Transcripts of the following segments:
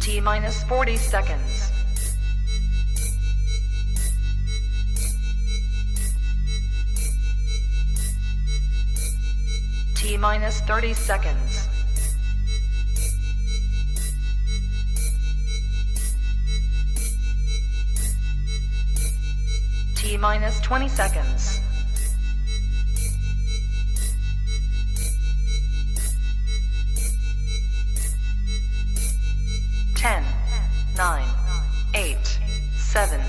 T minus 40 seconds. T minus 30 seconds. T minus 20 seconds. Ten, 9, 8, 7,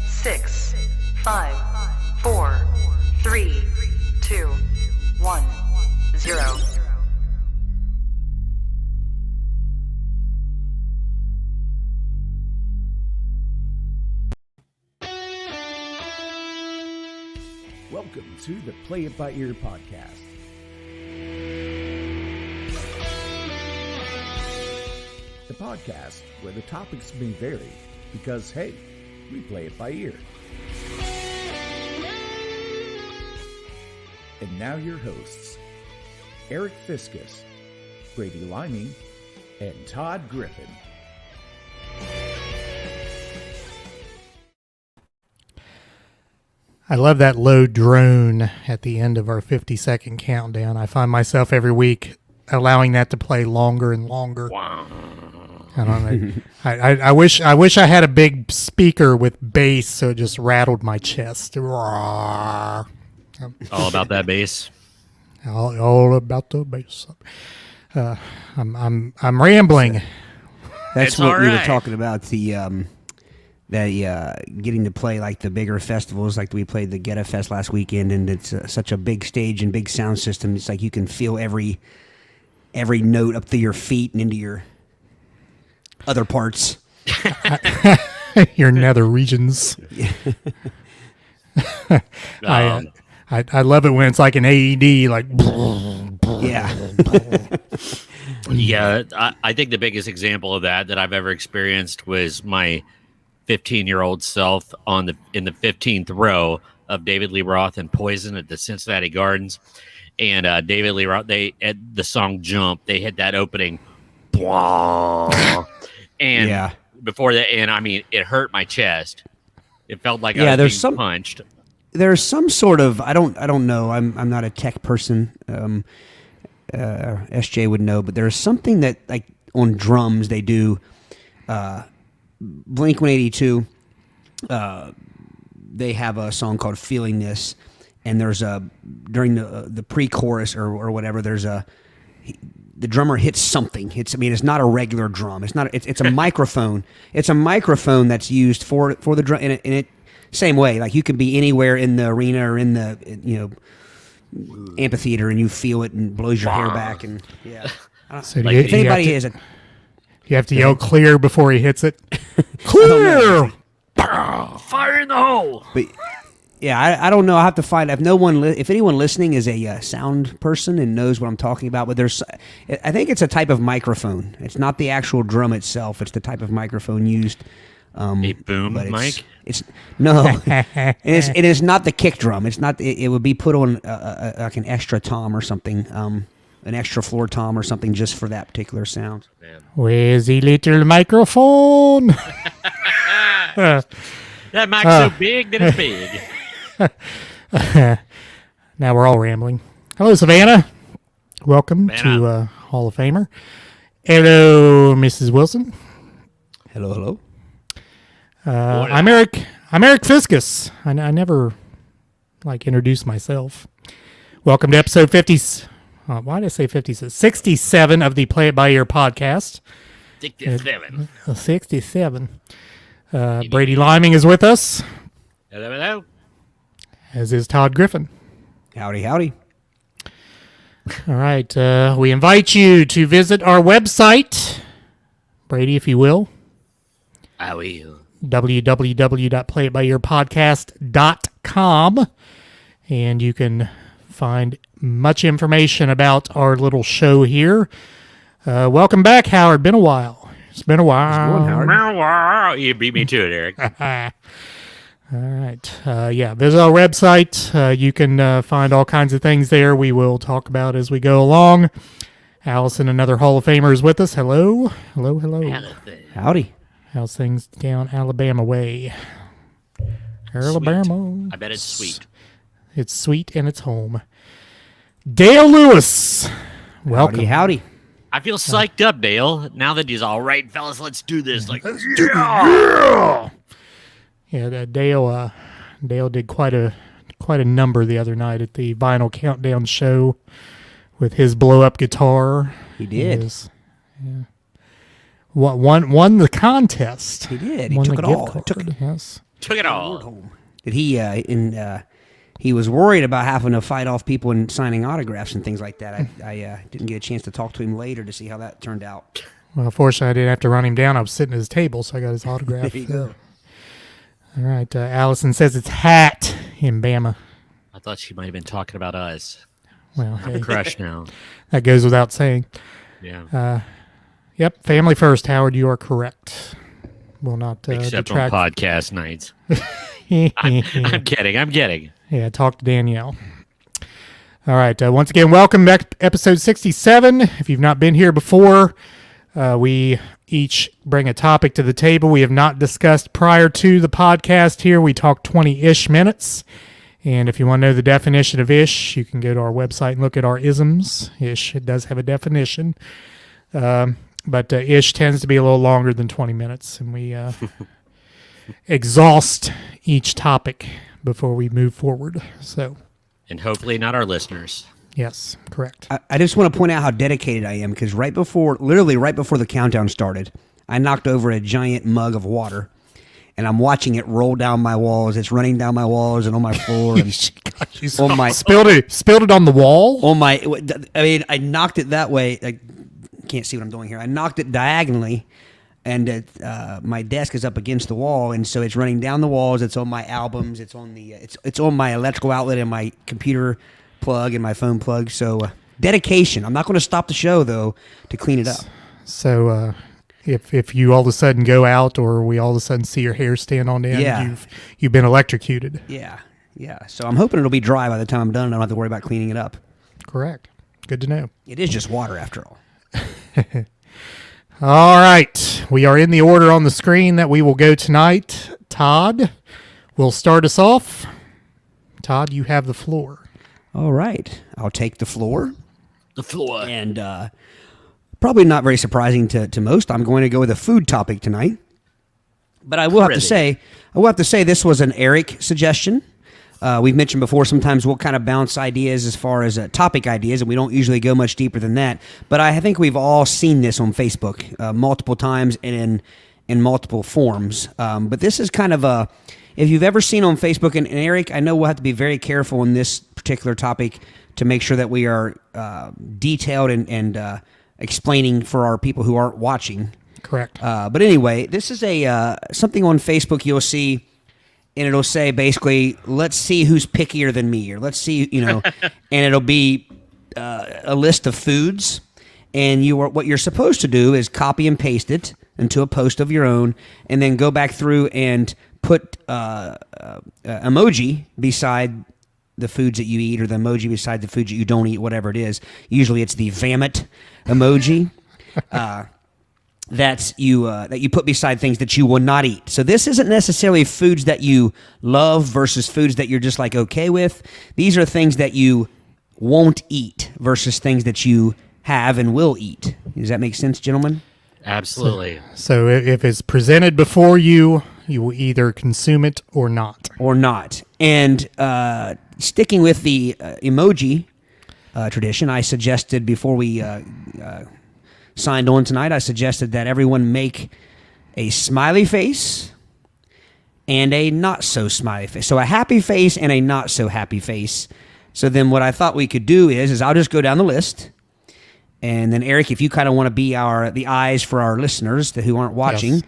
6, 5, 4, 3, 2, 1, 0. Welcome to the Play It By Ear podcast. The podcast where the topics may vary because, hey, we play it by ear. And now your hosts, Eric Fiskus, Brady Liming, and Todd Griffin. I love that low drone at the end of our 50-second countdown. I find myself every week allowing that to play longer and longer. Wow. I don't know. I wish I had a big speaker with bass so it just rattled my chest. All about that bass. All about the bass. I'm rambling. That's It's what we were alright. talking about. The getting to play like the bigger festivals, like we played the Geta Fest last weekend, and it's such a big stage and big sound system. It's like you can feel every note up through your feet and into your other parts. Your nether regions. I love it when it's like an AED, like. Yeah. Yeah, I think the biggest example of that I've ever experienced was my 15-year-old self in the 15th row of David Lee Roth and Poison at the Cincinnati Gardens. And David Lee Roth, at the song Jump, they hit that opening. And Yeah. before that, and I mean, it hurt my chest. It felt like Yeah, I there's was some- being punched. There's some sort of I don't know. I'm not a tech person. SJ would know, but there's something that like on drums they do. Blink 182. They have a song called "Feeling This," and there's during the pre-chorus or whatever. The drummer hits something. It's not a regular drum. It's a microphone. It's a microphone that's used for the drum. And it same way. Like you could be anywhere in the arena or in the amphitheater, and you feel it and blows your hair back. And yeah. So Like, If anybody is you have to yell clear before he hits it. Clear! Fire in the hole! But yeah, I don't know. I have to find if anyone listening is a sound person and knows what I'm talking about. But I think it's a type of microphone. It's not the actual drum itself. It's the type of microphone used. A boom But mic? It's no. It is not the kick drum. It's not. It would be put on like an extra tom or something. An extra floor tom or something just for that particular sound. Where's the little microphone? That mic's so big that it's big. Now we're all rambling. Hello, Savannah. Welcome Savannah. to Hall of Famer. Hello, Mrs. Wilson. Hello. I'm Eric Fiskus. I never introduced myself. Welcome to episode 50. Why did I say 56? 67 of the Play It By Ear podcast. 67. 67. Brady Liming is with us, Hello. as is Todd Griffin. Howdy. All right. We invite you to visit our website, Brady, if you will, I will. www.playitbyearpodcast.com, and you can find much information about our little show here. Welcome back, Howard. Been a while. It's been a while. You beat me to it, Eric. All right. Visit our website. You can find all kinds of things there we will talk about as we go along. Allison, another Hall of Famer, is with us. Hello. Hello, hello. Howdy. How's things down Alabama way? Alabama. I bet it's sweet. It's sweet and it's home. Dale Lewis. Welcome. Howdy. I feel psyched up, Dale. Now that he's all right, fellas, let's do this. Like, Yeah, Dale did quite a number the other night at the Vinyl Countdown show with his blow up guitar. He did. Won the contest. He did. He Won took the it gift all. card, yes. took it all. Did he? He was worried about having to fight off people and signing autographs and things like that. I didn't get a chance to talk to him later to see how that turned out. Well, fortunately, I didn't have to run him down. I was sitting at his table, so I got his autograph. There you go. All right. Allison says it's hat in Bama. I thought she might have been talking about us. Well, I have hey, a crush now. that goes without saying. Yeah. Yep, family first, Howard. You are correct. Will not Except detract. on podcast nights. I'm kidding. Yeah, talk to Danielle. All right. Once again, welcome back to episode 67. If you've not been here before, we each bring a topic to the table we have not discussed prior to the podcast here. We talk 20-ish minutes. And if you want to know the definition of ish, you can go to our website and look at our isms. Ish, it does have a definition. But ish tends to be a little longer than 20 minutes. And we exhaust each topic before we move forward. So, And hopefully not our listeners. yes, correct. I just want to point out how dedicated I am because literally right before the countdown started, I knocked over a giant mug of water, and I'm watching it roll down my walls. It's running down my walls and on my floor and on my Spilled it on the wall. on my. I mean, I knocked it that way. I can't see what I'm doing here. I knocked it diagonally, and my desk is up against the wall, and so it's running down the walls. It's on my albums. It's on the. It's on my electrical outlet and my computer plug and my phone plug. So dedication. I'm not going to stop the show though to clean it up. So if you all of a sudden go out or we all of a sudden see your hair stand on end, Yeah. you've been electrocuted. Yeah. So I'm hoping it'll be dry by the time I'm done. I don't have to worry about cleaning it up. Correct. Good to know. It is just water after all. All right. We are in the order on the screen that we will go tonight. Todd will start us off. Todd, you have the floor. All right. I'll take the floor. The floor. And probably not very surprising to most, I'm going to go with a food topic tonight. But I will have to say this was an Eric suggestion. We've mentioned before, sometimes we'll kind of bounce ideas as far as topic ideas, and we don't usually go much deeper than that. But I think we've all seen this on Facebook multiple times and in multiple forms. But this is kind of if you've ever seen on Facebook, and Eric, I know we'll have to be very careful on this particular topic to make sure that we are detailed and explaining for our people who aren't watching. Correct. But anyway, this is a something on Facebook you'll see, and it'll say basically, let's see who's pickier than me, or let's see, and it'll be a list of foods, and what you're supposed to do is copy and paste it into a post of your own, and then go back through and put emoji beside the foods that you eat, or the emoji beside the foods that you don't eat, whatever it is. Usually it's the vomit emoji. That you put beside things that you will not eat. So this isn't necessarily foods that you love versus foods that you're just like okay with. These are things that you won't eat versus things that you have and will eat. Does that make sense, gentlemen? Absolutely. So if it's presented before you, you will either consume it or not. Or not. And sticking with the emoji tradition, I suggested before we signed on tonight, I suggested that everyone make a smiley face and a not so smiley face. So a happy face and a not so happy face. So then what I thought we could do is I'll just go down the list. And then Eric, if you kind of want to be the eyes for our listeners who aren't watching, Yes.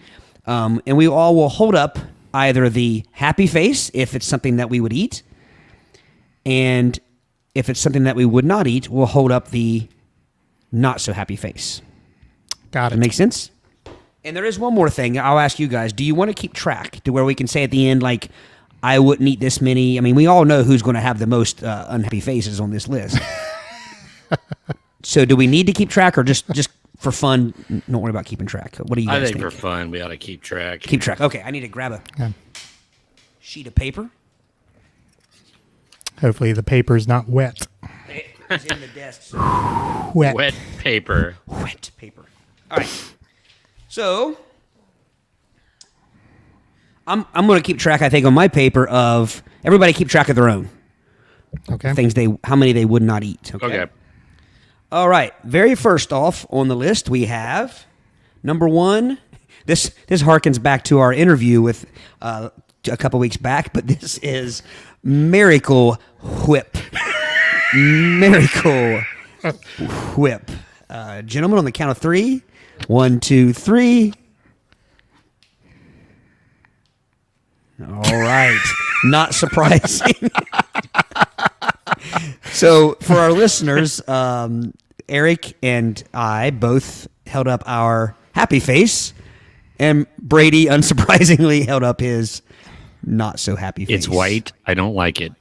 And we all will hold up either the happy face if it's something that we would eat, and if it's something that we would not eat, we'll hold up the not so happy face. Got That it. makes sense? And there is one more thing I'll ask you guys. Do you want to keep track to where we can say at the end, like, I wouldn't eat this many? I mean, we all know who's going to have the most unhappy faces on this list. So do we need to keep track, or just for fun? Don't worry about keeping track. What do you guys I think for fun, we ought to keep track. Keep track. Okay, I need to grab a sheet of paper. Hopefully the paper's not wet. It's in the desk. Wet. Wet paper. Wet paper. All right. So I'm going to keep track, I think, on my paper of everybody keep track of their own Okay. things how many they would not eat. Okay. All right. Very first off on the list, we have number 1. This harkens back to our interview with a couple weeks back, but this is Miracle Whip. Miracle Whip. Gentlemen, on the count of 3. 1, 2, 3. All right. Not surprising. So, for our listeners, Eric and I both held up our happy face, and Brady, unsurprisingly, held up his not so happy face. It's white. I don't like it.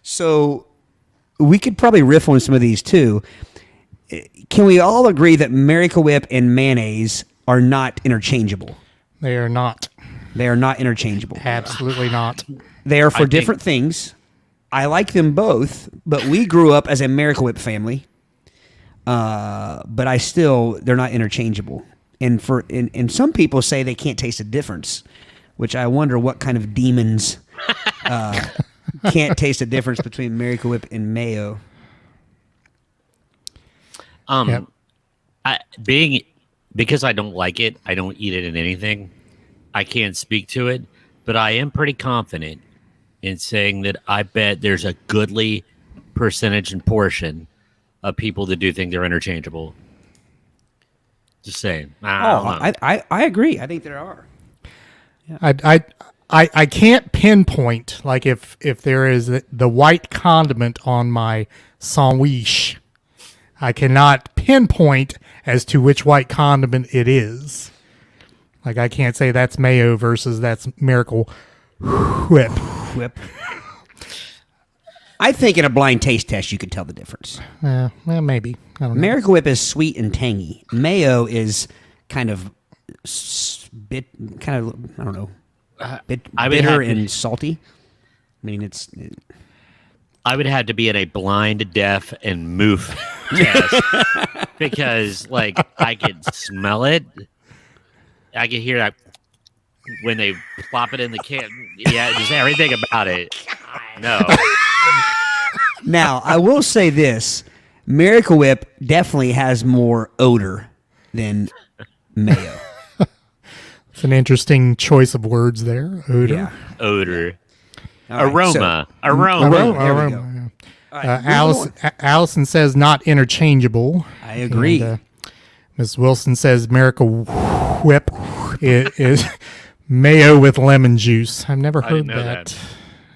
So, we could probably riff on some of these too. Can we all agree that Miracle Whip and mayonnaise are not interchangeable? They are not. They are not interchangeable. Absolutely not. They are for different things. I like them both, but we grew up as a Miracle Whip family. But they're not interchangeable. And some people say they can't taste a difference, which I wonder what kind of demons can't taste a difference between Miracle Whip and mayo. Yep. Because I don't like it, I don't eat it in anything. I can't speak to it, but I am pretty confident in saying that I bet there's a goodly percentage and portion of people that do think they're interchangeable. Just saying. I agree. I think there are. I can't pinpoint, like, if there is the white condiment on my sandwich. I cannot pinpoint as to which white condiment it is. Like, I can't say that's mayo versus that's Miracle Whip. I think in a blind taste test you could tell the difference. Well, maybe. I don't know. Miracle Whip is sweet and tangy. Mayo is kind of I don't know, bitter and salty. I mean, I would have to be in a blind, deaf, and moof test because, like, I could smell it. I could hear that when they plop it in the can. Yeah, just everything about it. No. Now, I will say this. Miracle Whip definitely has more odor than mayo. It's an interesting choice of words there. Odor. Yeah. Odor. All right, Aroma. so- Aroma. There we go. Yeah. All right, Allison says not interchangeable. I agree. And, Ms. Wilson says Miracle Whip is mayo with lemon juice. I've never heard didn't know that.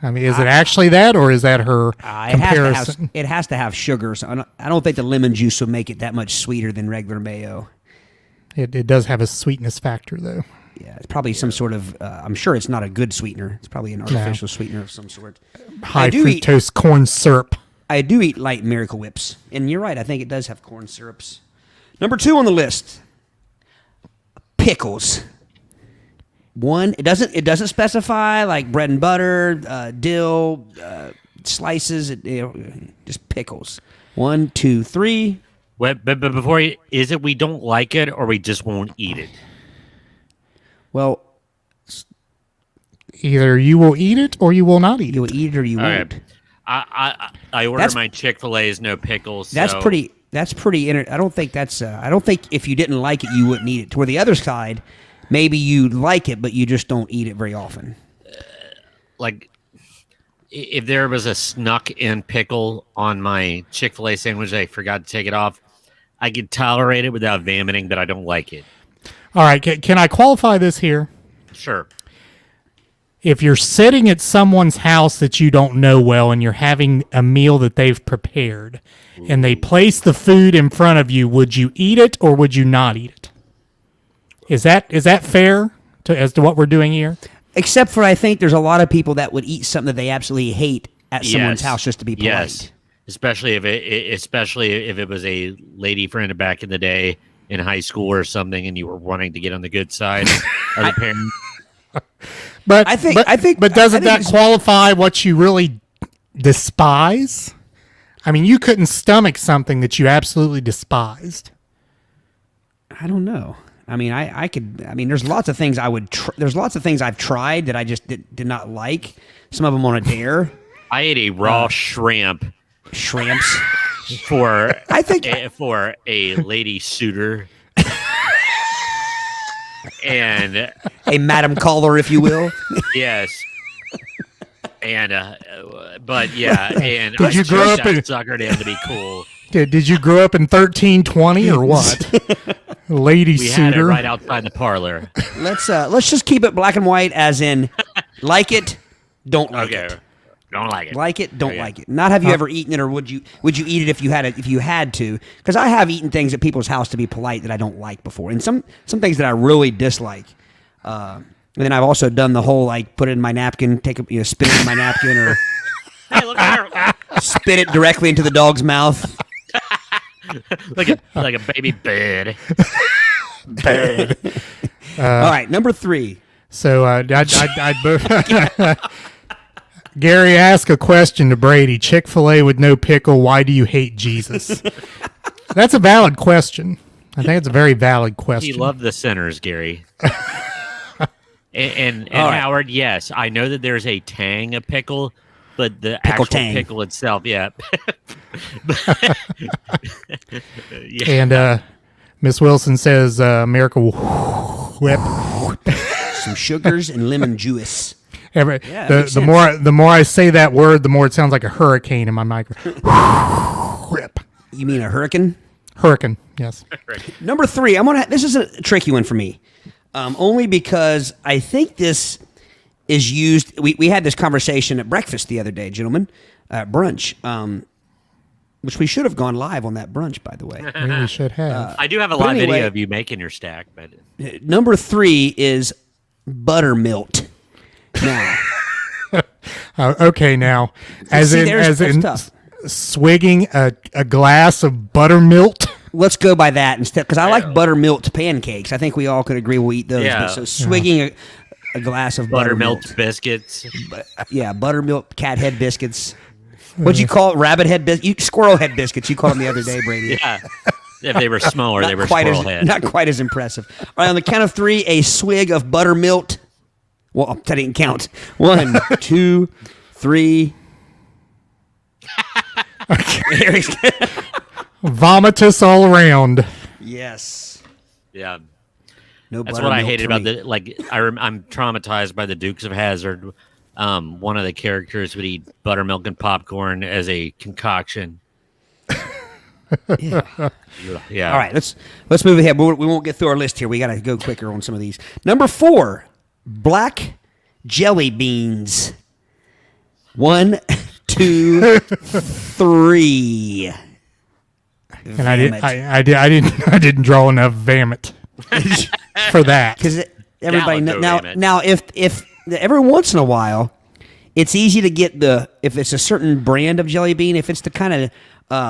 I mean, is it actually that, or is that her comparison? It has to have sugar. So I don't think the lemon juice would make it that much sweeter than regular mayo. It does have a sweetness factor, though. Yeah, it's probably some sort of. I'm sure it's not a good sweetener. It's probably an artificial sweetener of some sort. High fructose corn syrup. I do eat light Miracle Whips, and you're right. I think it does have corn syrups. Number 2 on the list: pickles. One, it doesn't specify like bread and butter, dill, slices. Just pickles. 1, 2, 3. But before is it we don't like it or we just won't eat it? Well, Either you will eat it or you will not eat you it. will eat it or you All won't. right. I order my Chick-fil-A's no pickles. That's so- pretty. That's pretty. I don't think that's. I don't think if you didn't like it, you wouldn't eat it. To where the other side, maybe you like it, but you just don't eat it very often. Like, if there was a snuck-in pickle on my Chick-fil-A sandwich, I forgot to take it off. I could tolerate it without vomiting, but I don't like it. All right, can I qualify this here? Sure. If you're sitting at someone's house that you don't know well and you're having a meal that they've prepared and they place the food in front of you, would you eat it or would you not eat it? Is that fair as to what we're doing here? Except for I think there's a lot of people that would eat something that they absolutely hate at someone's house just to be polite. Yes. especially if it was a lady friend back in the day in high school or something, and you were wanting to get on the good side of the parent. But but doesn't that qualify what you really despise? I mean, you couldn't stomach something that you absolutely despised. I don't know. I mean, I could. I mean, there's lots of things I would. There's lots of things I've tried that I just did not like. Some of them on a dare. I ate a raw shrimps for for a lady suitor. And a madam caller, if you will. Yes. And but yeah, and Did you grow up in suckered in to be cool? Did you grow up in 1320 or what? Lady we suitor. had it right outside the parlor. Let's just keep it black and white, as in like it, don't like it. Don't like it. Like it, don't like it. Not have you ever eaten it, or would you eat it if you had to? Because I have eaten things at people's house to be polite that I don't like before, and some things that I really dislike. And then I've also done the whole like put it in my napkin, spit it in my napkin, or Hey, look at her. spit it directly into the dog's mouth. like a baby bird. All right, number 3. So Gary, ask a question to Brady. Chick-fil-A with no pickle. Why do you hate Jesus? That's a valid question. I think it's a very valid question. He loved the sinners, Gary. and right. Howard, yes, I know that there's a tang of pickle, but the Pickle actual tang. pickle itself, yeah. Yeah. And Miss Wilson says America will whip. Some sugars and lemon juice. The more I say that word, the more it sounds like a hurricane in my microphone. Whip. You mean a hurricane? Hurricane, yes. Number 3, this is a tricky one for me, only because I think this is used. We had this conversation at breakfast the other day, gentlemen, at brunch, which we should have gone live on that brunch, by the way. We should have. I do have a But live anyway- video of you making your stack, but Number 3 is buttermilk. Now, Okay, now, as that's in tough. swigging a glass of buttermilk. Let's go by that instead, because I like buttermilk pancakes. I think we all could agree we'll eat those. Yeah. But so swigging a glass of buttermilk biscuits. Yeah, buttermilk cat head biscuits. What'd you call it? Rabbit head biscuits? Squirrel head biscuits. You called them the other day, Brady. Yeah. If they were smaller, they were squirrel head. Not quite as impressive. All right, on the count of 3, a swig of buttermilk. Well, that didn't count. 1, 2, 3. Vomitus all around. Yes. Yeah. No That's what I buttermilk hated for about me. I'm traumatized by the Dukes of Hazzard. One of the characters would eat buttermilk and popcorn as a concoction. Yeah. Yeah. All right, let's move ahead. We won't get through our list here. We got to go quicker on some of these. Number 4, black jelly beans. 1, 2, 3. And I didn't draw enough vomit for that. Because everybody Gallo now if every once in a while, it's easy to get if it's a certain brand of jelly bean. If it's the kind of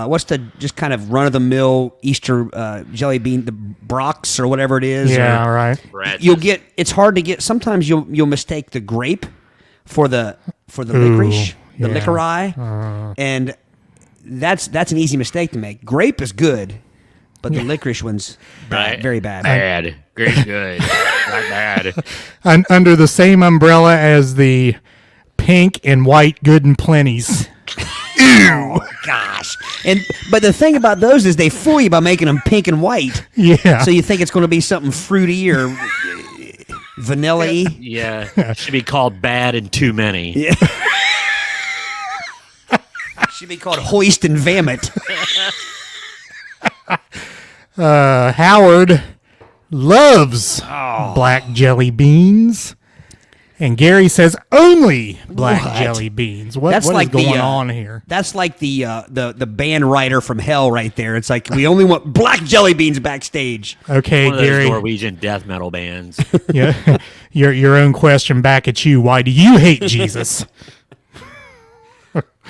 what's the just kind of run of the mill Easter jelly bean, the Brock's or whatever it is. Yeah, all right. You'll get. It's hard to get. Sometimes you'll mistake the grape for the licorice, the yeah. licorice, and that's an easy mistake to make. Grape is good, but the licorice one's Right. very bad. Bad. Great good. Not bad. Under the same umbrella as the pink and white good and plenties. Oh gosh! But the thing about those is they fool you by making them pink and white. Yeah. So you think it's going to be something fruity or vanilla-y. Yeah. Should be called bad and too many. Yeah. Should be called hoist and vomit. Howard loves black jelly beans. And Gary says only black What? jelly beans. What That's is like going the, on here? That's like the band writer from hell right there. It's like we only want black jelly beans backstage. Okay, One of those Gary. Norwegian death metal bands. Yeah, your own question back at you. Why do you hate Jesus?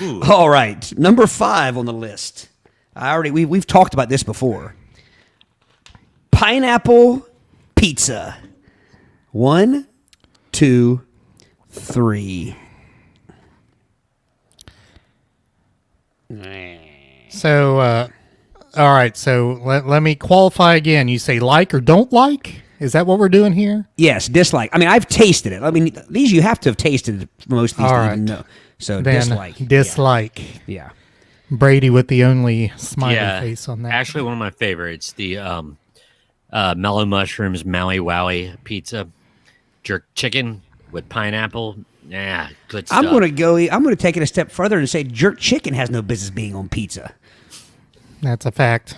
All right, number 5 on the list. We've talked about this before. Pineapple pizza. 1, 2, 3. So, all right. So let me qualify again. You say like or don't like? Is that what we're doing here? Yes, dislike. I mean, I've tasted it. I mean, these you have to have tasted most of these All to right. even know. So Then dislike. Dislike. Yeah. Brady with the only smiley face on that. Actually, one of my favorites, the mellow mushrooms Maui Wowie pizza, jerk chicken with pineapple. Yeah, good stuff. I'm gonna take it a step further and say jerk chicken has no business being on pizza. That's a fact.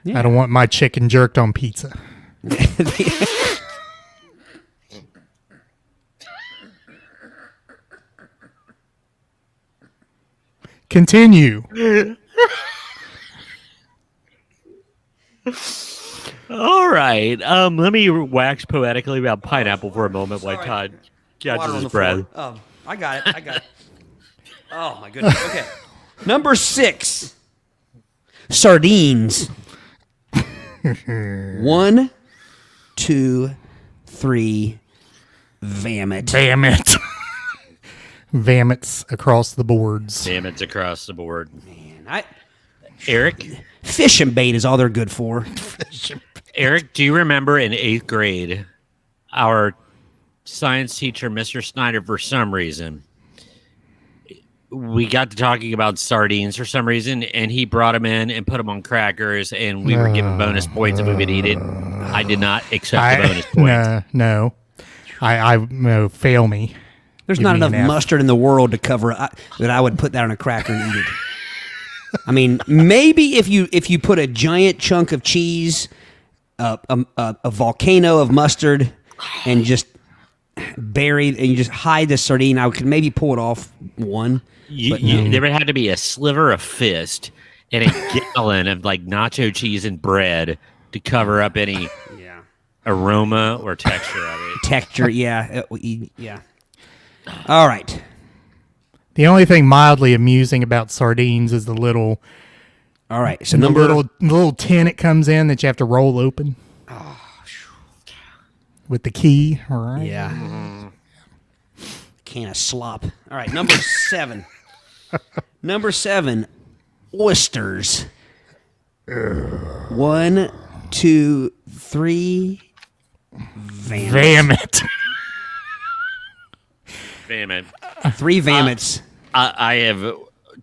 Yeah. I don't want my chicken jerked on pizza. Continue. All right. Let me wax poetically about pineapple for a moment while Todd catches Water on his the breath. floor. Oh, I got it. Oh my goodness. Okay. Number 6. Sardines. 1, 2, 3. Vomit. Damn it. Vomits across the boards. Damn, it's across the board. Man, Eric, fish and bait is all they're good for. Eric, do you remember in 8th grade, our science teacher, Mr. Snyder, for some reason, we got to talking about sardines for some reason, and he brought them in and put them on crackers, and we were given bonus points if we would eat it. I did not accept the bonus points. No. No, fail me. There's Give not me enough an F. mustard in the world to cover that I would put that on a cracker and eat it. I mean, maybe if you put a giant chunk of cheese, a volcano of mustard, and just you just hide the sardine, I could maybe pull it off one. There would have to be a sliver of fist and a gallon of like nacho cheese and bread to cover up any aroma or texture of it. Texture, yeah. Yeah. All right. The only thing mildly amusing about sardines is the little All right. So the number little tin it comes in that you have to roll open. With the key, all right? Yeah. Can of slop. All right, number 7. Number 7, oysters. 1, 2, 3. Vomit. Damn it. 3 vomits. I have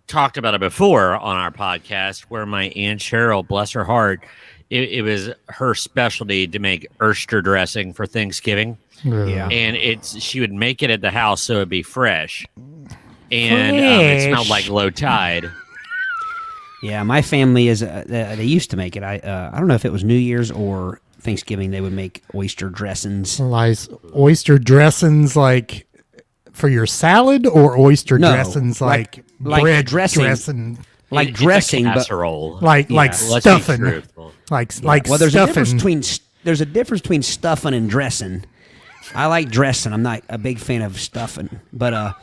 talked about it before on our podcast where my Aunt Cheryl, bless her heart, it was her specialty to make oyster dressing for Thanksgiving. Yeah. And she would make it at the house so it'd be fresh. And it smelled like low tide. Yeah, my family is. They used to make it. I don't know if it was New Year's or Thanksgiving. They would make oyster dressings. Oyster dressings like for your salad, or oyster No, dressings like like bread dressing. Like It's dressing, a but casserole. like Let's be stuffing, truthful. like well, there's a difference stuffing. between stuffing and dressing. I like dressing. I'm not a big fan of stuffing, but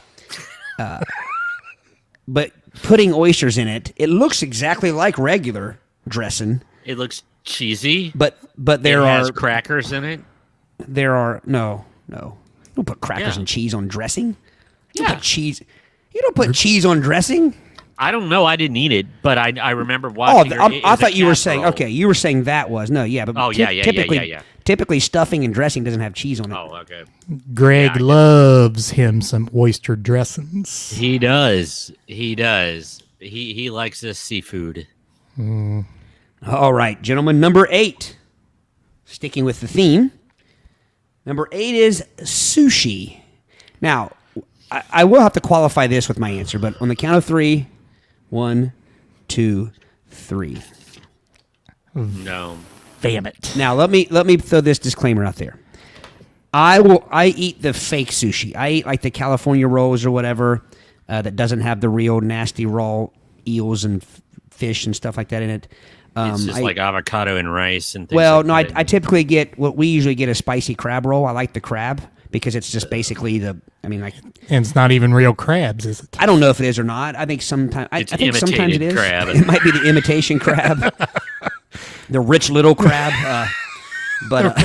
putting oysters in it, it looks exactly like regular dressing. It looks cheesy. But there it are has crackers in it. no. You don't put crackers Yeah. and cheese on dressing. You Yeah. don't put cheese. You don't put cheese on dressing. I don't know. I didn't eat it, but I remember Oh, watching. it I was a thought you were saying. casserole. Okay, you were saying that was no. Yeah, but Oh, yeah. typically stuffing and dressing doesn't have cheese on it. Oh, okay. Greg Yeah, loves him some oyster dressings. He does. He likes this seafood. All right, gentlemen. Number 8. Sticking with the theme. Number 8 is sushi. Now, I will have to qualify this with my answer, but on the count of 3, 1, 2, 3. No. Damn it. Now let me throw this disclaimer out there. I eat the fake sushi. I eat like the California rolls or whatever that doesn't have the real nasty raw eels and fish and stuff like that in it. It's just like avocado and rice and things Well, like no, that. I typically get what we usually get a spicy crab roll. I like the crab because it's just basically like And it's not even real crabs, is it? I don't know if it is or not. I think sometimes I It's think sometimes it is. crab. It might be the imitation crab, the rich little crab. But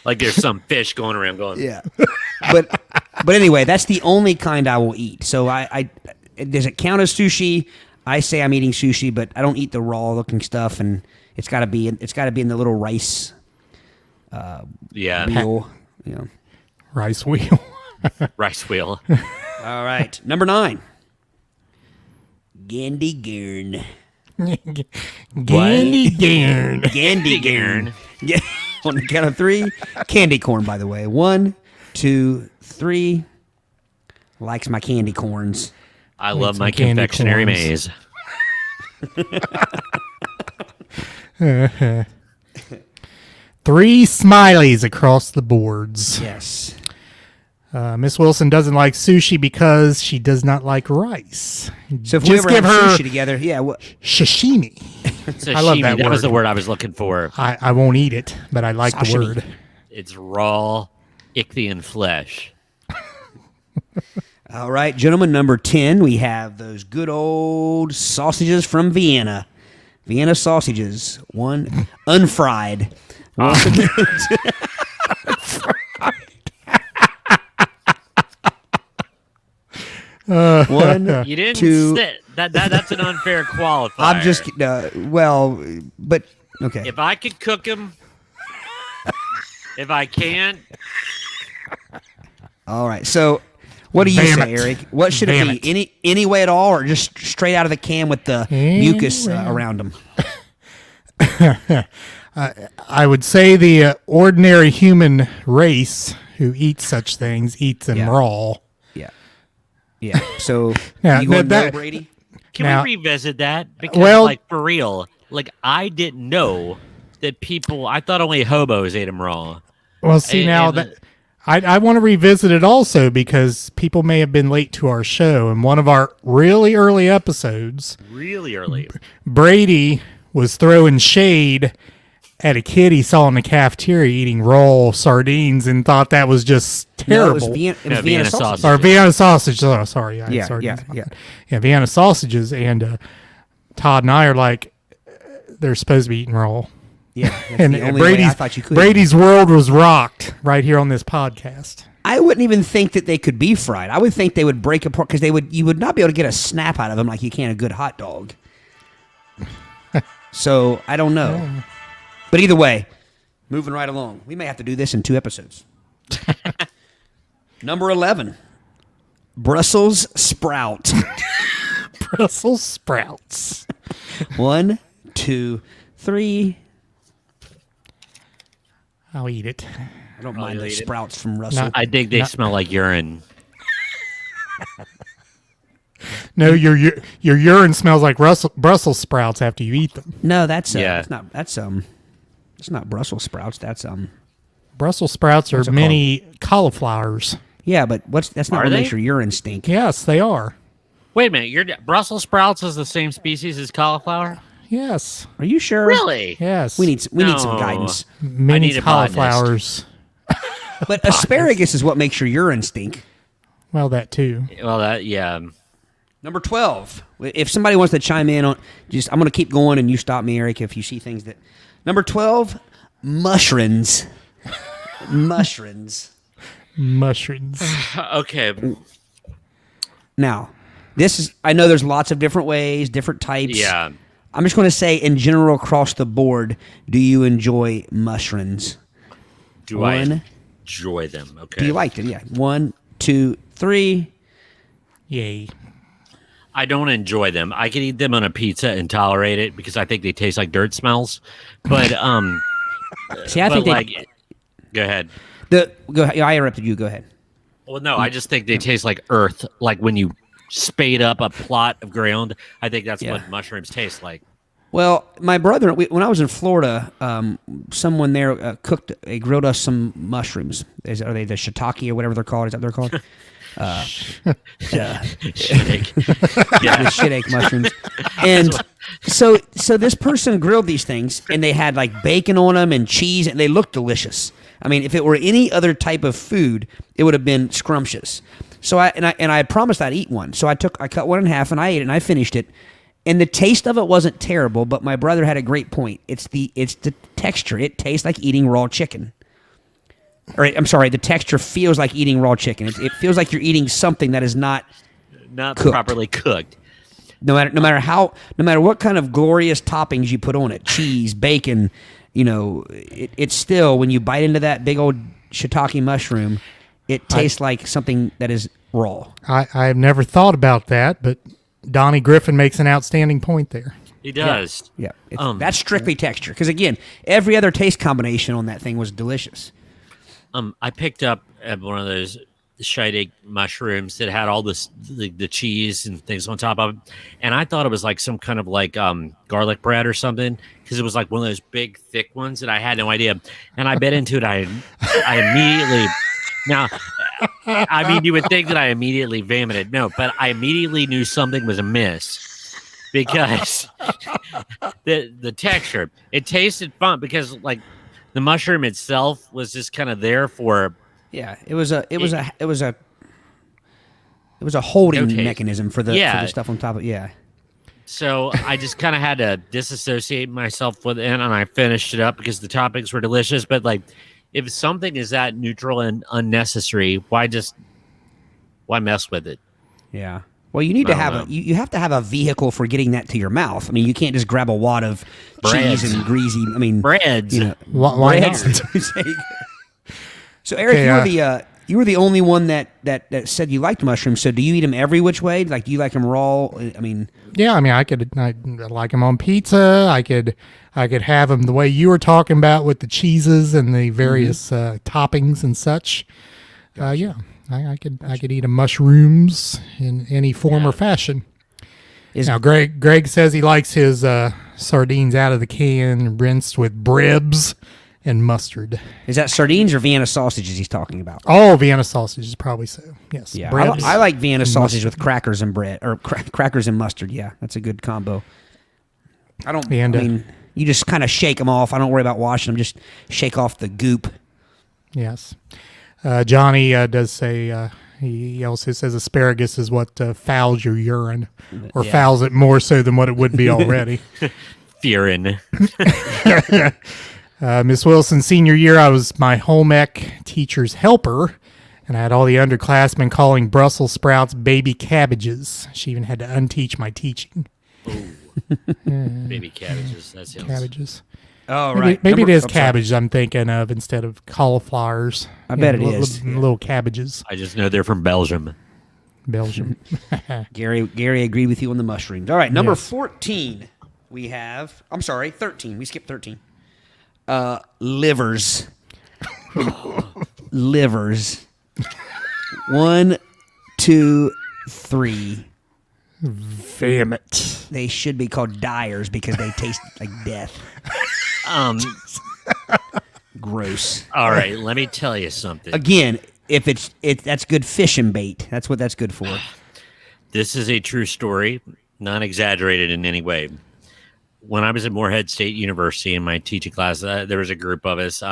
Like there's some fish going around going. yeah, but anyway, that's the only kind I will eat. So I does it count as sushi? I say I'm eating sushi, but I don't eat the raw looking stuff, and it's got to be in the little rice Yeah. wheel. You know. Rice wheel. Rice wheel. All right, number 9. Gandy Candy Garn. Gandy. Yeah. On the count of 3, candy corn. By the way, 1, 2, 3. Likes my candy corns. I love some my candy confectionery corns. maze. 3 smileys across the boards. Yes. Miss Wilson doesn't like sushi because she does not like rice. So if we Just ever give have her sushi together, yeah. sashimi. Sashimi, I love that was word. the word I was looking for. I won't eat it, but I like the Sashimi. word. It's raw ichthyon flesh. All right, gentlemen, number 10, we have those good old sausages from Vienna. Vienna sausages, 1 unfried. One, You didn't 2. sit. That's an unfair qualifier. I'm just but okay. If I could cook them, if I can't, All right. So, what do you Damn say, it. Eric? What should Damn it be? Any way at all, or just straight out of the can with the mucus around them? I would say the ordinary human race who eats such things eats them Yeah. raw. Yeah. So, Yeah, you going that- no, Brady? can Now- we revisit that? Because, Well- like, for real, like, I didn't know that I thought only hobos ate them raw. Well, see And- now and- that I want to revisit it also because people may have been late to our show. In one of our really early episodes, Really early. Brady was throwing shade at a kid he saw in the cafeteria eating raw sardines and thought that was just No, it was terrible. Vienna, No, Vienna Vienna sausage. sausage. Or Vienna sausage. Oh, sorry. I had Yeah, sardines. yeah. Yeah, Vienna sausages. And Todd and I are like, they're supposed to be eaten raw. Yeah. That's And the only way I thought you could. Brady's world was rocked right here on this podcast. I wouldn't even think that they could be fried. I would think they would break apart because you would not be able to get a snap out of them like you can a good hot dog. So I don't know. But either way, moving right along. We may have to do this in 2 episodes. Number 11, Brussels sprout. Brussels sprouts. 1, 2, 3. I'll eat it. I don't mind you'll those eat it. sprouts from Russell. Not- I think they smell like urine. No, your urine smells like Brussels sprouts after you eat them. No, that's Yeah. it's not Brussels sprouts. That's Brussels sprouts are What's it mini cauliflowers. yeah, but that's not Are what they? makes your urine stink. Yes, they are. Wait a minute, your Brussels sprouts is the same species as cauliflower? Yes, Are you sure? Really? yes. We need some No. guidance. mini need a botanist. cauliflowers. But asparagus is what makes your urine stink. Well, that too. Well, yeah. Number 12. If somebody wants to chime in on, I'm going to keep going and you stop me, Eric, if you see things that. Number 12, mushrooms. Mushrooms. Mushrooms. Okay. Now, I know there's lots of different ways, different types. Yeah. I'm just going to say, in general, across the board, do you enjoy mushrooms? Do I One. enjoy them? Okay. Do you like them? Yeah. 1, 2, 3. Yay. I don't enjoy them. I can eat them on a pizza and tolerate it because I think they taste like dirt smells. But See, I but think like, go ahead. go ahead. I interrupted you. Go ahead. Well, no, I just think they taste like earth. Like when you spade up a plot of ground, I think that's Yeah. what mushrooms taste like. Well, my brother, when I was in Florida, someone there grilled us some mushrooms. Are they the shiitake or whatever they're called? Is that what they're called? Shitake. The shit mushrooms. And So this person grilled these things, and they had like bacon on them and cheese, and they looked delicious. I mean, if it were any other type of food, it would have been scrumptious. So I had promised I'd eat one. So I cut one in half and I ate it and I finished it. And the taste of it wasn't terrible, but my brother had a great point. It's the texture. It tastes like eating raw chicken. Or I'm sorry, the texture feels like eating raw chicken. It feels like you're eating something that is not cooked. Properly cooked. No matter what kind of glorious toppings you put on it, cheese, bacon, it's still, when you bite into that big old shiitake mushroom, it tastes like something that is raw. I've never thought about that, but Donnie Griffin makes an outstanding point there. He does. Yeah. That's strictly texture. Because again, every other taste combination on that thing was delicious. I picked up one of those shiitake mushrooms that had all this the cheese and things on top of it, and I thought it was like some kind of like garlic bread or something, because it was like one of those big thick ones, and I had no idea. And I bit into it. I immediately now, I mean, you would think that I immediately vomited. No, but I immediately knew something was amiss, because the texture, it tasted fun, because like the mushroom itself was just kind of there for. Yeah, it was a holding mechanism for the stuff on top of it. Yeah. So I just kind of had to disassociate myself with it, and I finished it up because the toppings were delicious. But like, if something is that neutral and unnecessary, why mess with it? Yeah. Well, you need to have you have to have a vehicle for getting that to your mouth. I mean, you can't just grab a wad of cheese and greasy. I mean, breads. Why not? So Eric, you were the only one that said you liked mushrooms. So do you eat them every which way? Like, do you like them raw? I mean, yeah. I mean, I like them on pizza. I could have them the way you were talking about, with the cheeses and the various toppings and such. Yeah, I could eat mushrooms in any form or fashion. Now, Greg says he likes his sardines out of the can, rinsed with Bribs and mustard. Is that sardines or Vienna sausages he's talking about? Oh, Vienna sausages, probably so. Yes. Yeah, I like Vienna sausage with crackers and bread, or crackers and mustard. Yeah, that's a good combo. I mean, you just kind of shake them off. I don't worry about washing them. Just shake off the goop. Yes. Johnny does say, he also says asparagus is what fouls your urine, or fouls it more so than what it would be already. Furin. Miss Wilson, senior year, I was my home ec teacher's helper, and I had all the underclassmen calling Brussels sprouts baby cabbages. She even had to unteach my teaching. Baby cabbages. That sounds... Cabbages. Oh, right. Maybe it is cabbage I'm thinking of instead of cauliflowers. I bet it is. Little cabbages. I just know they're from Belgium. Gary agreed with you on the mushrooms. All right, number 14 we have. I'm sorry, 13. We skipped 13. Livers. Livers. 1, 2, 3. Damn it. They should be called dyers because they taste like death. Gross. All right, let me tell you something. Again, if that's good fishing bait. That's what that's good for. This is a true story, not exaggerated in any way. When I was at Morehead State University in my teaching class, there was a group of us.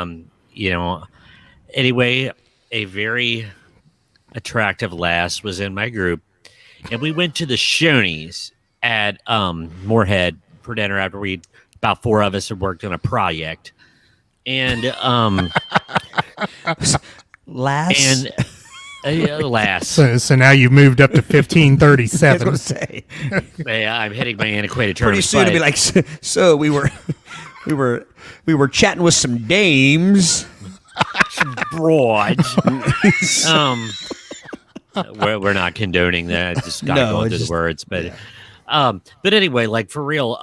Anyway, a very attractive lass was in my group, and we went to the Shoney's at Morehead for dinner after about 4 of us had worked on a project, and lass. So now you've moved up to 1537. I was going to say. Yeah, I'm hitting my antiquated terms. Pretty soon it'll be like, so we were chatting with some dames, some broads. We're not condoning that. I just got going through the words, but but anyway, like for real.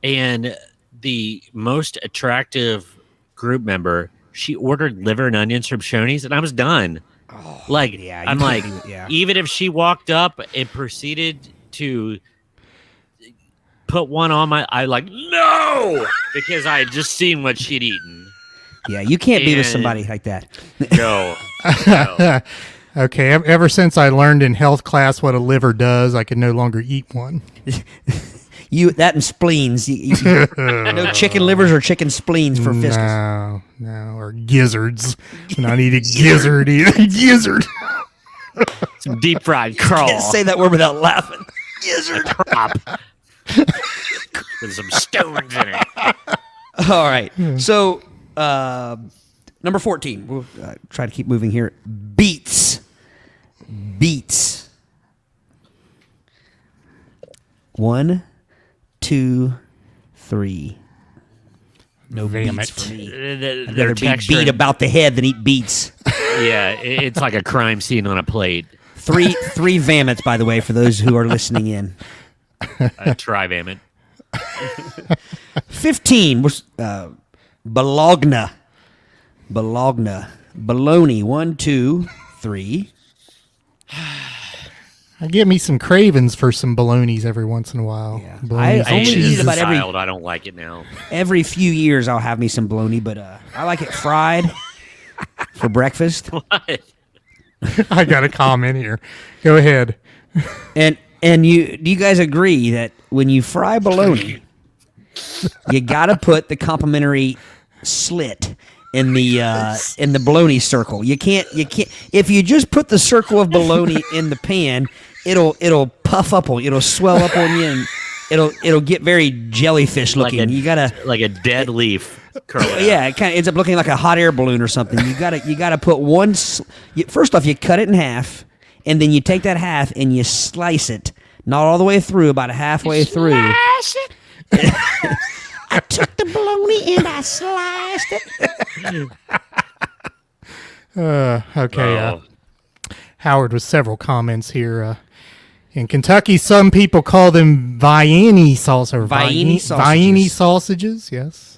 And the most attractive group member, she ordered liver and onions from Shoney's, and I was done. Oh, like, yeah, I'm like, even if she walked up and proceeded to put one on I like, no, because I had just seen what she'd eaten. Yeah, you can't be with somebody like that. No. Okay, ever since I learned in health class what a liver does, I can no longer eat one. That and spleens. No chicken livers or chicken spleens for Fiscus. No, or gizzards. Not eat a gizzard. Eat a gizzard. Some deep fried crawl. Can't say that word without laughing. Gizzard. Crop. With some stones in it. All right. So, number 14. We'll try to keep moving here. Beets. 1, 2, 3. No beets for me. I'd Their rather be texture. beat about the head than eat beets. Yeah, it's like a crime scene on a plate. Three Vamits, by the way, for those who are listening in. Try Vamit. 15 was Bologna. Bologna. 1, 2, 3. I get me some cravings for some bolognas every once in a while. Yeah. Bolognas I and only cheese. eat about every- I don't like it now. Every few years, I'll have me some bologna, but I like it fried for breakfast. What? I got a comment here. Go ahead. And do you guys agree that when you fry bologna, you got to put the complimentary slit in the bologna circle. You can't if you just put the circle of bologna in the pan, it'll puff up on you, it'll swell up on you, and it'll get very jellyfish looking. You gotta like a dead leaf. Curl it yeah, out. it kind of ends up looking like a hot air balloon or something. You gotta put one. First off, you cut it in half, and then you take that half and you slice it, not all the way through, about halfway through. I took the bologna and I sliced it. Okay. Oh. Howard with several comments here. In Kentucky, some people call them Viennese sauce or Viennese sausages. Viennese sausages. Yes.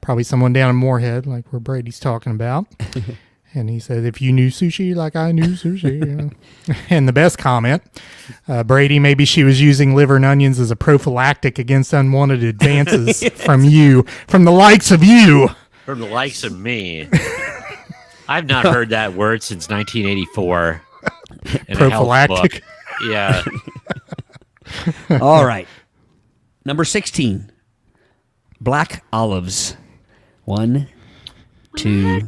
Probably someone down in Moorhead, like where Brady's talking about. And he said, if you knew sushi like I knew sushi. And the best comment, Brady, maybe she was using liver and onions as a prophylactic against unwanted advances from the likes of you. From the likes of me. I've not heard that word since 1984. in a health Prophylactic. book. Yeah. All right. Number 16. Black olives. 1, 2,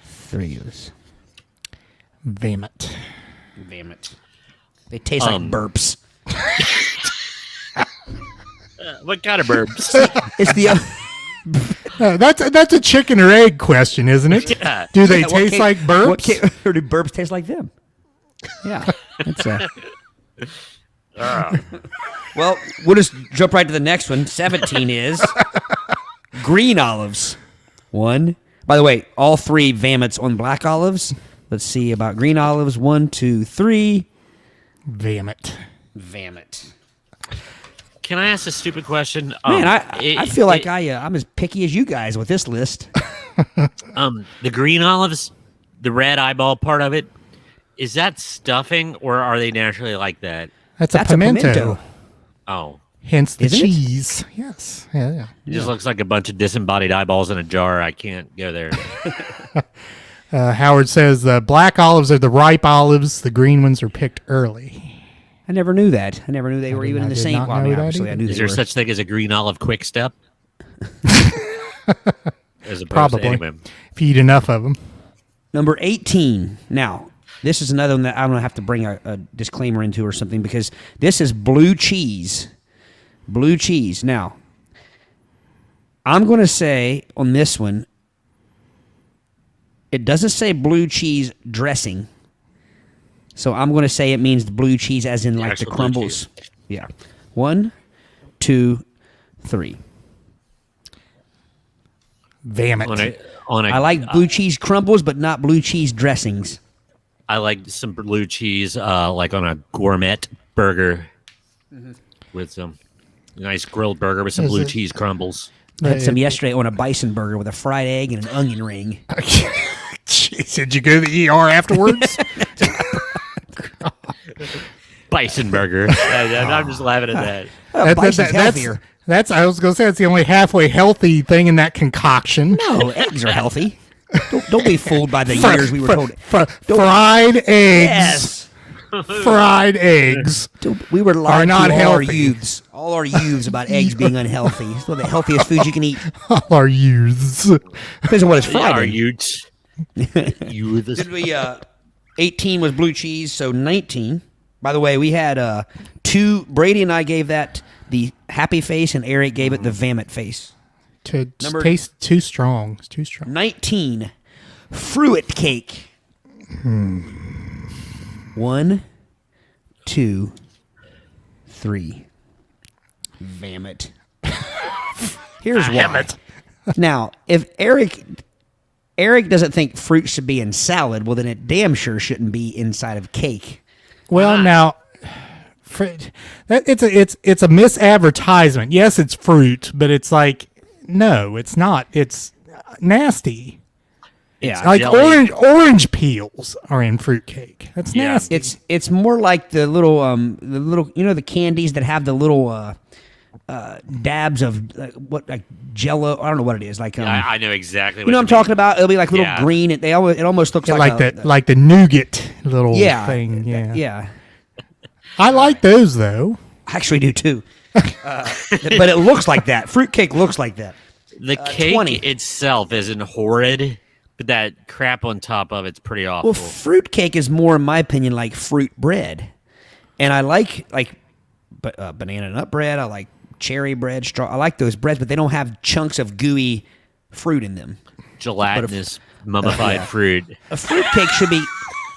3. Vamit. They taste like burps. What kind of burps? It's the That's a chicken or egg question, isn't it? Yeah. Do they what taste can- like What burps? or do burps taste like them? Yeah. That's well, we'll just jump right to the next one. 17 is green olives. 1. By the way, all 3 Vamits on black olives. Let's see about green olives. 1, 2, 3. Vamit. Can I ask a stupid question? Man, I feel like I'm as picky as you guys with this list. The green olives, the red eyeball part of it, is that stuffing or are they naturally like that? That's That's a a pimento. pimento. Oh. Hence the Isn't it? cheese. Yes. Yeah. It just looks like a bunch of disembodied eyeballs in a jar. I can't go there. Howard says black olives are the ripe olives. The green ones are picked early. I never knew that. I never knew they were even in the did same. not Well, I know mean, that obviously, I either. knew Is they there were. such thing as a green olive quick step? As opposed Probably. to anyway. If you eat enough of them. Number 18. Now, this is another one that I'm going to have to bring a disclaimer into or something because this is blue cheese. Blue cheese. Now, I'm going to say on this one, it doesn't say blue cheese dressing. So I'm going to say it means the blue cheese as in like the actual blue crumbles. Yeah. 1, 2, 3. Vamit. I like blue cheese crumbles, but not blue cheese dressings. I like some blue cheese, like on a gourmet burger with some nice grilled burger with some Is blue it- cheese crumbles. I had some yesterday on a bison burger with a fried egg and an onion ring. Jeez, did you go to the ER afterwards? Bison burger. I'm just laughing at that. Bison's healthier. That's I was going to say it's the only halfway healthy thing in that concoction. No, eggs are healthy. Don't be fooled by the years we were told. Fried eggs. Yes. fried eggs We were are lied not to all our healthy. youths. All our youths about eggs being unhealthy. It's one of the healthiest foods you can eat. All our youths. Depends on what it's fried Are in. you? You the Did we? 18 was blue cheese, so 19. By the way, we had 2. Brady and I gave that the happy face, and Eric gave it the vomit face. To Number- taste too strong. It's too strong. 19, fruit cake. 1, 2, 3. Vomit. Here's why. Now, if Eric doesn't think fruit should be in salad, well, then it damn sure shouldn't be inside of cake. Well, now, it's a misadvertisement. Yes, it's fruit, but it's like, no, it's not. It's nasty. Yeah, Like jelly. orange peels are in fruitcake. That's Yeah. nasty. it's more like the little the candies that have the little dabs of like Jello. I don't know what it is. Like I know exactly what you know what I'm mean. talking about. It'll be like little Yeah. green. It almost looks like like the nougat little yeah thing. Yeah. yeah. I like those though. I actually do too. But it looks like that. Fruitcake looks like that. The cake 20. itself isn't horrid, but that crap on top of it's pretty awful. Well, fruitcake is more, in my opinion, like fruit bread, and I like banana nut bread. I like cherry bread. I like those breads, but they don't have chunks of gooey fruit in them. Gelatinous, mummified fruit. A fruitcake should be.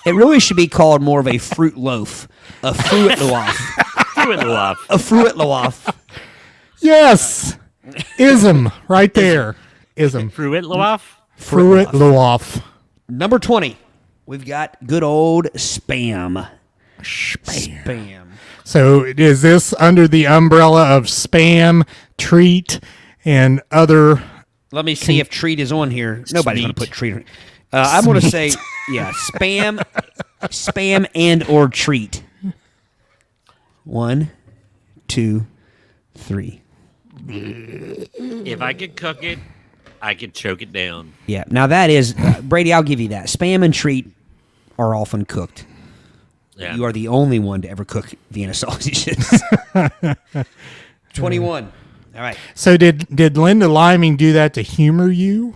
It really should be called more of a fruit loaf, a fruit loaf, Fruit loaf. a fruit loaf. Yes, ism right there. Ism. Fruit loaf? Fruit loaf. Number 20, we've got good old spam. Spam. So is this under the umbrella of spam, treat, and other? Let me see if treat is on here. Nobody's going to Smeat. put treat on. I'm going to say, yeah, spam and or treat. 1, 2, 3. If I could cook it, I could choke it down. Yeah. Now that is Brady. I'll give you that. Spam and treat are often cooked. Yeah. You are the only one to ever cook Vienna sausages. 21. All right. So did Linda Liming do that to humor you?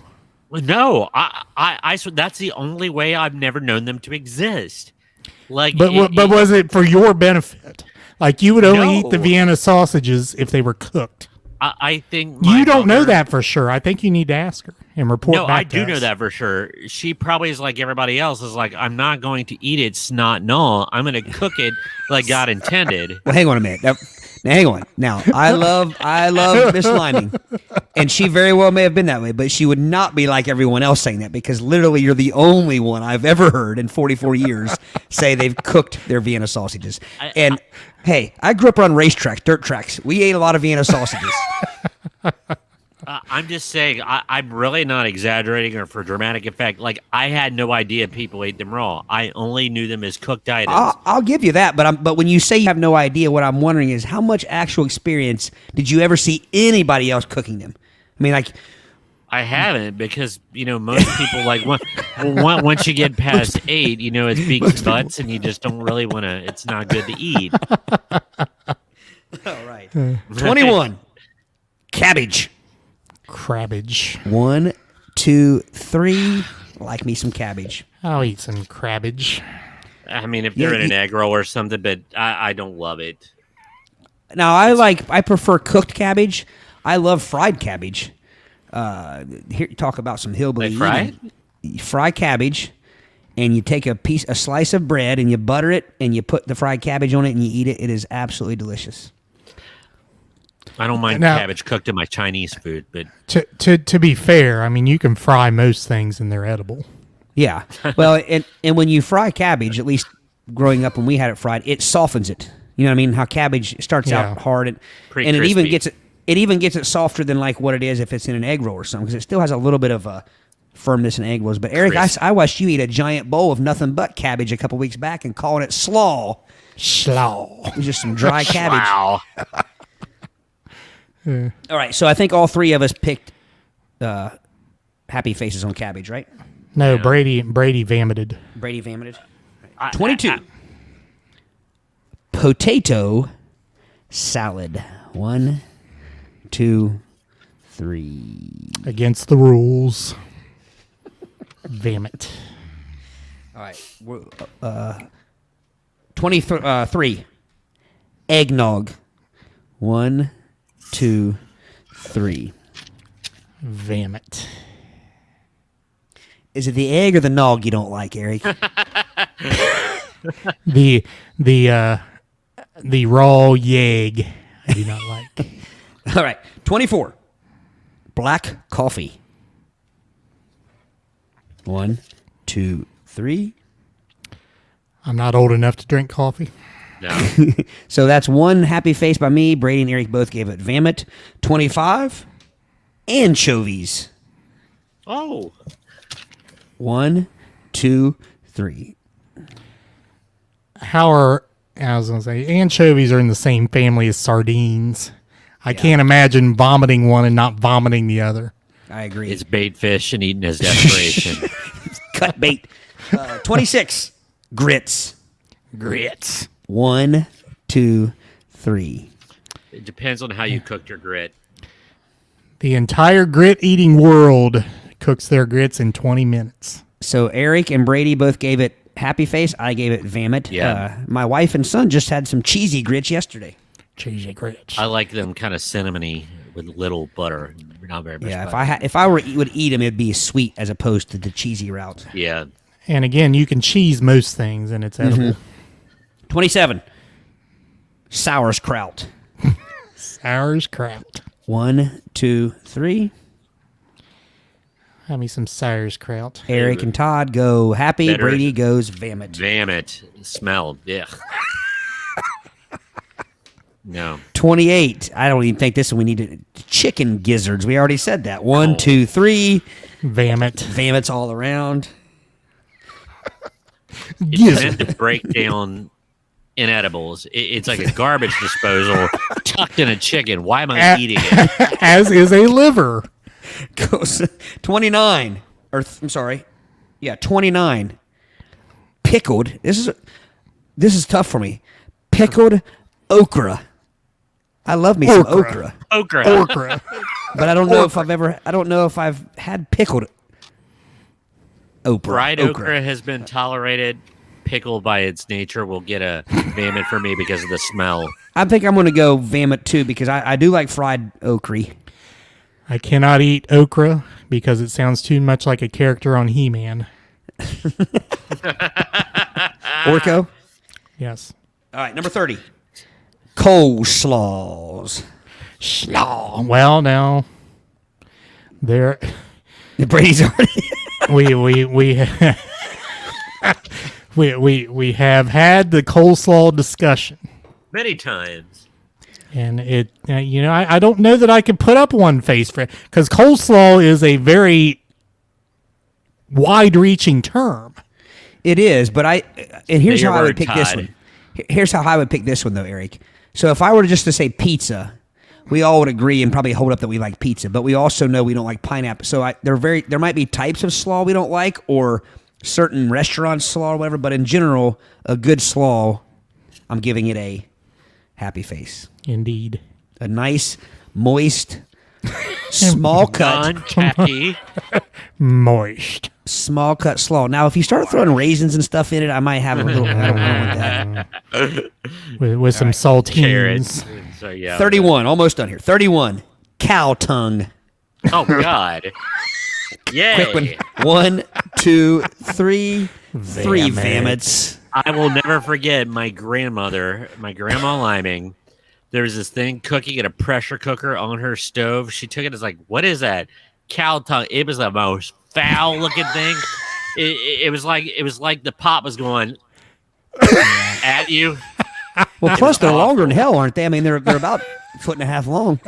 No, I that's the only way I've never known them to exist. Like, But was it for your benefit? Like you would only eat the No. Vienna sausages if they were cooked. I think my You don't know mother- that for sure. I think you need to ask her and report No, back I to do know us. that for sure. She probably is like everybody else. Is like, I'm not going to eat it snot and all. I'm going to cook it like God intended. Well, hang on a minute. Now, hang on. Now, I love Miss Liming, and she very well may have been that way, but she would not be like everyone else saying that because literally you're the only one I've ever heard in 44 years say they've cooked their Vienna sausages. And hey, I grew up on racetracks, dirt tracks. We ate a lot of Vienna sausages. I'm just saying, I'm really not exaggerating or for dramatic effect. Like, I had no idea people ate them raw. I only knew them as cooked items. I'll give you that, but when you say you have no idea, what I'm wondering is how much actual experience did you ever see anybody else cooking them? I mean, like, I haven't because, most people, like, once you get past 8, it's beaks butts and you just don't really want to, it's not good to eat. all right. 21. Cabbage. Crabbage. 1, 2, 3. Like me some cabbage. I'll eat some crabbage. I mean, if they're in an egg roll or something, but I don't love it. Now I prefer cooked cabbage. I love fried cabbage. Here, talk about some hillbilly Like fried? eating. You fry cabbage, and you take a slice of bread, and you butter it, and you put the fried cabbage on it, and you eat it. It is absolutely delicious. I don't mind Now- cabbage cooked in my Chinese food, but To be fair, I mean you can fry most things and they're edible. Yeah. Well, and when you fry cabbage, at least growing up when we had it fried, it softens it. You know what I mean? How cabbage starts Yeah. out hard, and Pretty it even crispy. gets it. It even gets it softer than like what it is if it's in an egg roll or something, because it still has a little bit of a firmness in egg rolls. But Eric, Crisp. I watched you eat a giant bowl of nothing but cabbage a couple weeks back and calling it slaw. Slaw. It was just some dry cabbage. wow. All right, so I think all three of us picked happy faces on cabbage, right? No, Brady vomited. Brady vomited. I- 22. potato salad. 1, 2, 3. Against the rules. Damn it. All right. 23. Eggnog. 1, 2, 3. Damn it. Is it the egg or the nog you don't like, Eric? The raw yegg I do not like. All right. 24. Black coffee. 1, 2, 3. I'm not old enough to drink coffee. No. So that's 1 happy face by me. Brady and Eric both gave it vomit. 25. Anchovies. Oh. 1, 2, 3. I was going to say, anchovies are in the same family as sardines. I can't imagine vomiting one and not vomiting the other. I agree. It's bait fish and eaten as desperation. Cut bait. 26. Grits. Grits. 1, 2, 3. It depends on how you cooked your grit. The entire grit eating world cooks their grits in 20 minutes. So Eric and Brady both gave it happy face. I gave it vomit. Yeah. My wife and son just had some cheesy grits yesterday. Cheesy grits. I like them kind of cinnamony with little butter. Not very much Yeah, butter. if I would eat them, it'd be sweet as opposed to the cheesy route. Yeah. And again, you can cheese most things and it's edible. 27. Sauerkraut. Sauerkraut. 1, 2, 3. Have me some sauerkraut. Eric and Todd go happy. Better. Brady goes vomit. Vomit. Smell. Yeah. No. 28. I don't even think this one we need chicken gizzards. We already said that. 1, 2, 3. Vomit. Vomits all around. It's meant to break down inedibles. It's like a garbage disposal tucked in a chicken. Why am I eating it? As is a liver. Goes 29. I'm sorry. Yeah, 29. Pickled. This is tough for me. Pickled okra. I love me some okra. Okra. Okra. But I don't know if I've had pickled Fried okra has been tolerated. Pickle by its nature will get a vomit for me because of the smell. I think I'm going to go vomit too because I do like fried okra. I cannot eat okra because it sounds too much like a character on He-Man. Orko? Yes. All right, number 30. Coleslaws. Slaw. Well, now there Brady's already. we have had the coleslaw discussion, Many times. and it I don't know that I could put up one face for it because coleslaw is a very wide-reaching term. It is, but here's Bigger how I would bird, pick this Todd. one. Here's how I would pick this one though, Eric. So if I were just to say pizza, we all would agree and probably hold up that we like pizza, but we also know we don't like pineapple. So there might be types of slaw we don't like, or certain restaurant slaw or whatever. But in general, a good slaw, I'm giving it a happy face. Indeed. A nice, moist, small cut, Non-tacky. Moist. small cut slaw. Now, if you start throwing raisins and stuff in it, I might have a little. I don't want that. With some Carrots. saltines. So, yeah. 31, almost done here. 31, cow tongue. Oh, God. Yay. Quick one. 1, 2, 3. 3 Vomit. vomits. I will never forget my grandma Liming. There was this thing cooking in a pressure cooker on her stove. She took it as like, what is that? Cow tongue. It was the most foul looking thing. It was like the pot was going at you. Well, plus they're longer than hell, aren't they? I mean, they're about a foot and a half long.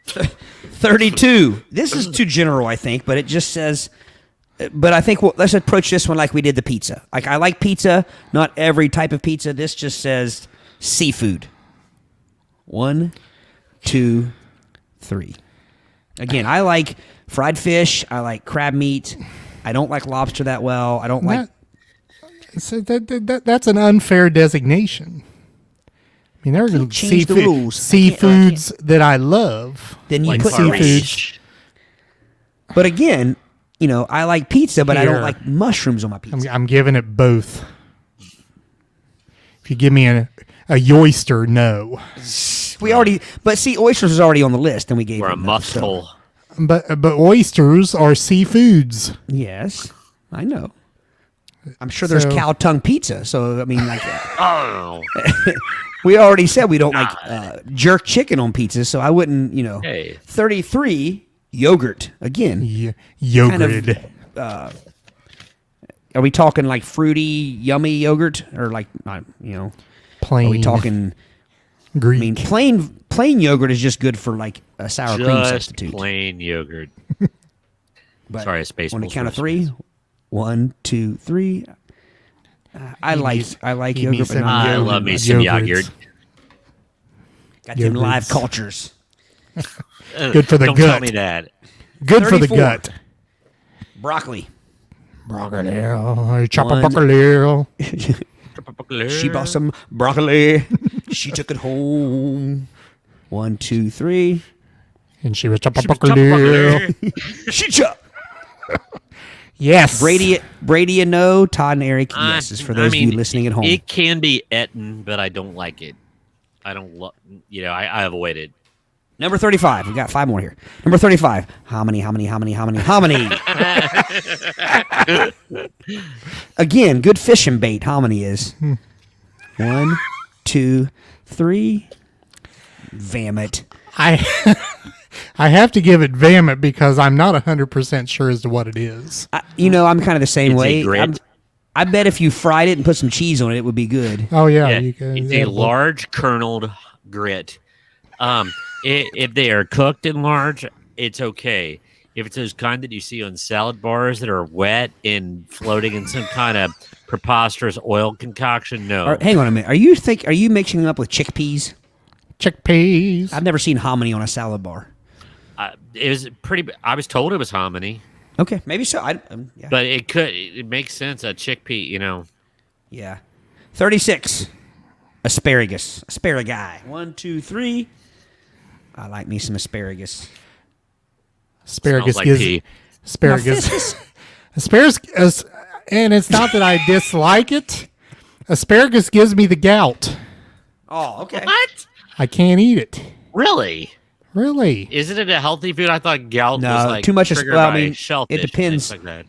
32. This is too general, I think, but it just says. But I think let's approach this one like we did the pizza. Like I like pizza, not every type of pizza. This just says seafood. 1, 2, 3. Again, I like fried fish. I like crab meat. I don't like lobster that well. I don't like. So that's an unfair designation. I mean, there are change the rules. seafoods that I love. Then you Like put seafoods. But again, I like pizza, but I Here. don't like mushrooms on my pizza. I'm giving it both. If you give me a oyster, no. But see, oysters was already on the list, and we gave Or a it no, so- muffle. But oysters are seafoods. Yes, I know. I'm sure there's So- cow tongue pizza. So I mean, like, Oh, we already said we don't like jerk chicken on pizza, so I wouldn't. Hey. 33 yogurt again. Yogurted. Are we talking like fruity, yummy yogurt, or like Plain. Are we talking? Greek. I mean, plain yogurt is just good for like a sour cream just substitute. plain yogurt. But Sorry, Space on the Wolf count of recipes. 3, 1, 2, 3. I like give me yogurt, but some not I yogurt. love me some Yogurts. yogurt. got them live Yogurts. cultures. Good for the Don't tell gut. me that. Good for the 34. gut. Broccoli. Broccoli. Chop a One. broccoli. She bought some broccoli. She took it home. 1, 2, 3. And she was chop a Chop broccoli. She chopped. Yes. Brady, a no. Todd and Eric, yes. Is for those of you listening at home. It can be eaten, but I don't like it. I don't love. I avoid it. Number 35. We got 5 more here. Number 35. Hominy. Again, good fishing bait. Hominy is. 1, 2, 3. Vomit. I have to give it vomit because I'm not 100% sure as to what it is. I'm kind of the same It's a way. grit. I bet if you fried it and put some cheese on it, it would be good. Oh, yeah. Yeah, You can, it's a large kerneled grit. If they are cooked in large, it's okay. If it's those kind that you see on salad bars that are wet and floating in some kind of preposterous oil concoction, no. Hang on a minute. Are you mixing it up with chickpeas? Chickpeas. I've never seen hominy on a salad bar. It was pretty. I was told it was hominy, Okay, maybe so. Yeah. but it makes sense. A chickpea, Yeah. 36. Asparagus. Asparagus. 1, 2, 3. I like me some asparagus. Asparagus Smells like gives pea. asparagus. Asparagus, and it's not that I dislike it. Asparagus gives me the gout. Oh, okay. What? I can't eat it. Really? Really? Isn't it a healthy food? I thought gout No, was like too much triggered well, I by mean, shellfish it and depends. things like that.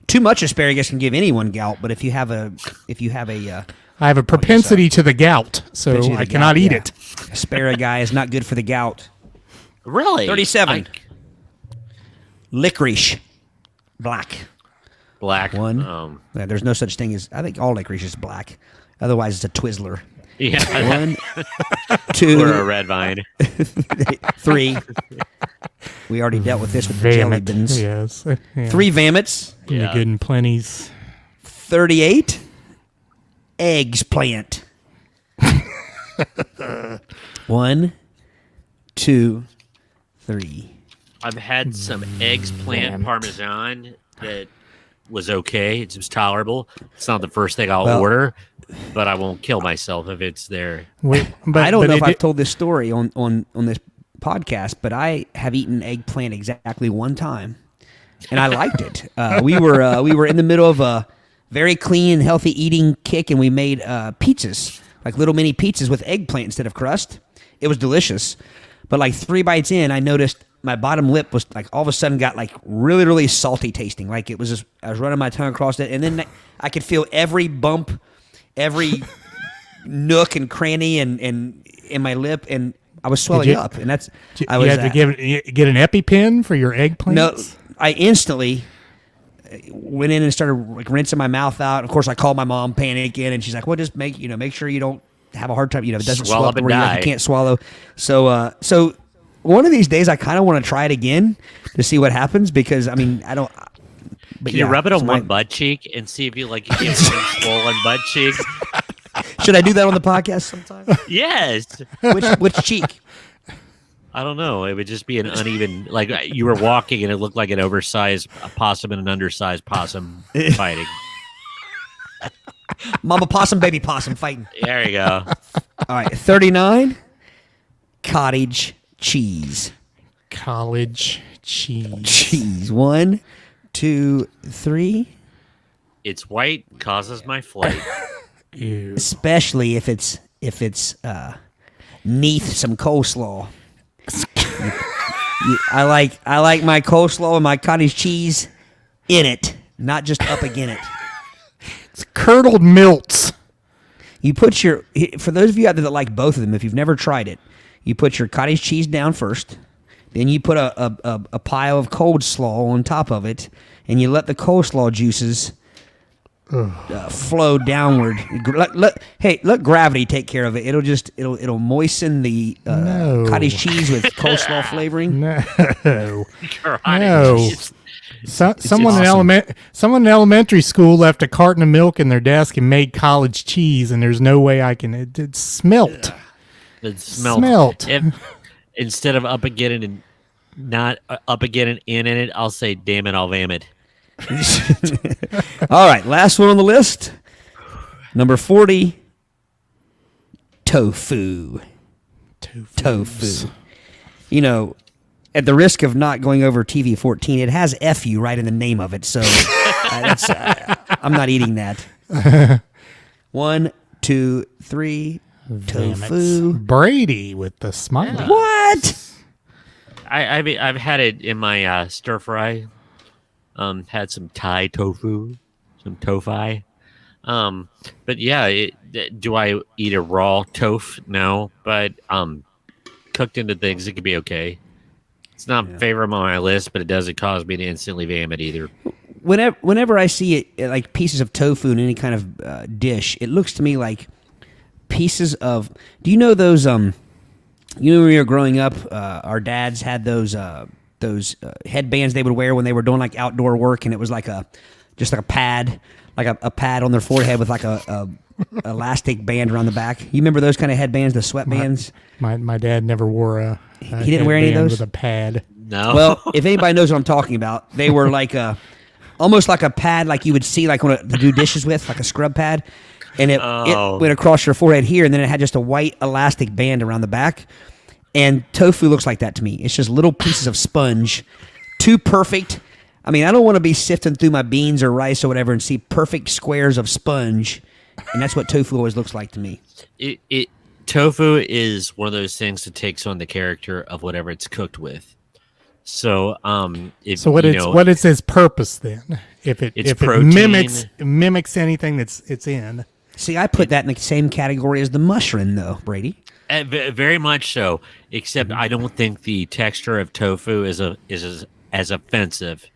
Too much asparagus can give anyone gout, but if you have a I have a propensity to the gout, so propensity to I the cannot gout, eat yeah. it. asparagus is not good for the gout. Really? 37. Licorice. Black. Black. 1. Yeah, there's no such thing as, I think all licorice is black. Otherwise, it's a Twizzler. Yeah. 1, 2, Or a red vine. 3. We already dealt with this with the jelly Vomit. beans. Yes. Yeah. 3 vomits. The good and plenties. 38. Eggs plant. 1, 2, 3. I've had some eggs plant parmesan that was okay. It was tolerable. It's not the first thing I'll Well- order, but I won't kill myself if it's there. But I don't know if it I've did- told this story on this podcast, but I have eaten eggplant exactly one time, and I liked it. We were in the middle of a very clean, healthy eating kick, and we made pizzas, like little mini pizzas with eggplant instead of crust. It was delicious, but like 3 bites in, I noticed my bottom lip was like all of a sudden got like really, really salty tasting. Like it was just, I was running my tongue across it, and then I could feel every bump, every nook and cranny and in my lip, and I was swelling you- up, and that's You I was had to get an EpiPen for your eggplants? no. I instantly went in and started like rinsing my mouth out. Of course, I called my mom, panicking, and she's like, "Well, just make sure you don't have a hard time. It doesn't Swell swell up up and where die." you can't swallow." So one of these days, I kind of want to try it again to see what happens because I mean I don't. But Can you rub it on so one butt cheek and see if you get one swollen butt cheek? Should I do that on the podcast sometime? Yes. Which cheek? I don't know. It would just be an uneven, like you were walking and it looked like an oversized possum and an undersized possum fighting. Mama possum, baby possum fighting. There you go. All right, 39. Cottage cheese. College cheese. Cheese. 1, 2, 3. It's white, causes my flight. Ew. Especially if it's neath some coleslaw. I like my coleslaw and my cottage cheese in it, not just up against it. It's curdled milts. You put for those of you out there that like both of them, if you've never tried it, you put your cottage cheese down first, then you put a pile of cold slaw on top of it, and you let the coleslaw juices flow downward. Let gravity take care of it. It'll moisten the cottage cheese with coleslaw flavoring. No. Cottage. Someone in elementary school left a carton of milk in their desk and made college cheese, and there's no way I can. It smelt. It smelt. Instead of up again and not up again and in it, I'll say, damn it, I'll vam it. All right, last one on the list. Number 40. Tofu. Tofu. You know, at the risk of not going over TV 14, it has FU right in the name of it, so I'm not eating that. 1, 2, 3. Tofu. Brady with the smiley. What? I've had it in my stir fry. Had some Thai tofu, some tofu. But yeah, do I eat a raw tofu? No, but cooked into things, it could be okay. It's not favorite on my list, but it doesn't cause me to instantly vam it either. Whenever I see it, like pieces of tofu in any kind of dish, it looks to me like pieces of. Do you know those? When we were growing up, our dads had those headbands they would wear when they were doing like outdoor work, and it was like just like a pad, like a pad on their forehead with like a elastic band around the back. You remember those kind of headbands, the sweatbands? My dad never wore a he didn't wear any of those with a pad. No. Well, if anybody knows what I'm talking about, they were like almost like a pad, like you would see like to do dishes with, like a scrub pad, and it went across your forehead here, and then it had just a white elastic band around the back. And tofu looks like that to me. It's just little pieces of sponge, too perfect. I mean, I don't want to be sifting through my beans or rice or whatever and see perfect squares of sponge, and that's what tofu always looks like to me. Tofu is one of those things that takes on the character of whatever it's cooked with. So, what is its purpose then? If it mimics anything that's it's in. See, I put that in the same category as the mushroom, though, Brady. Very much so. Except I don't think the texture of tofu is as offensive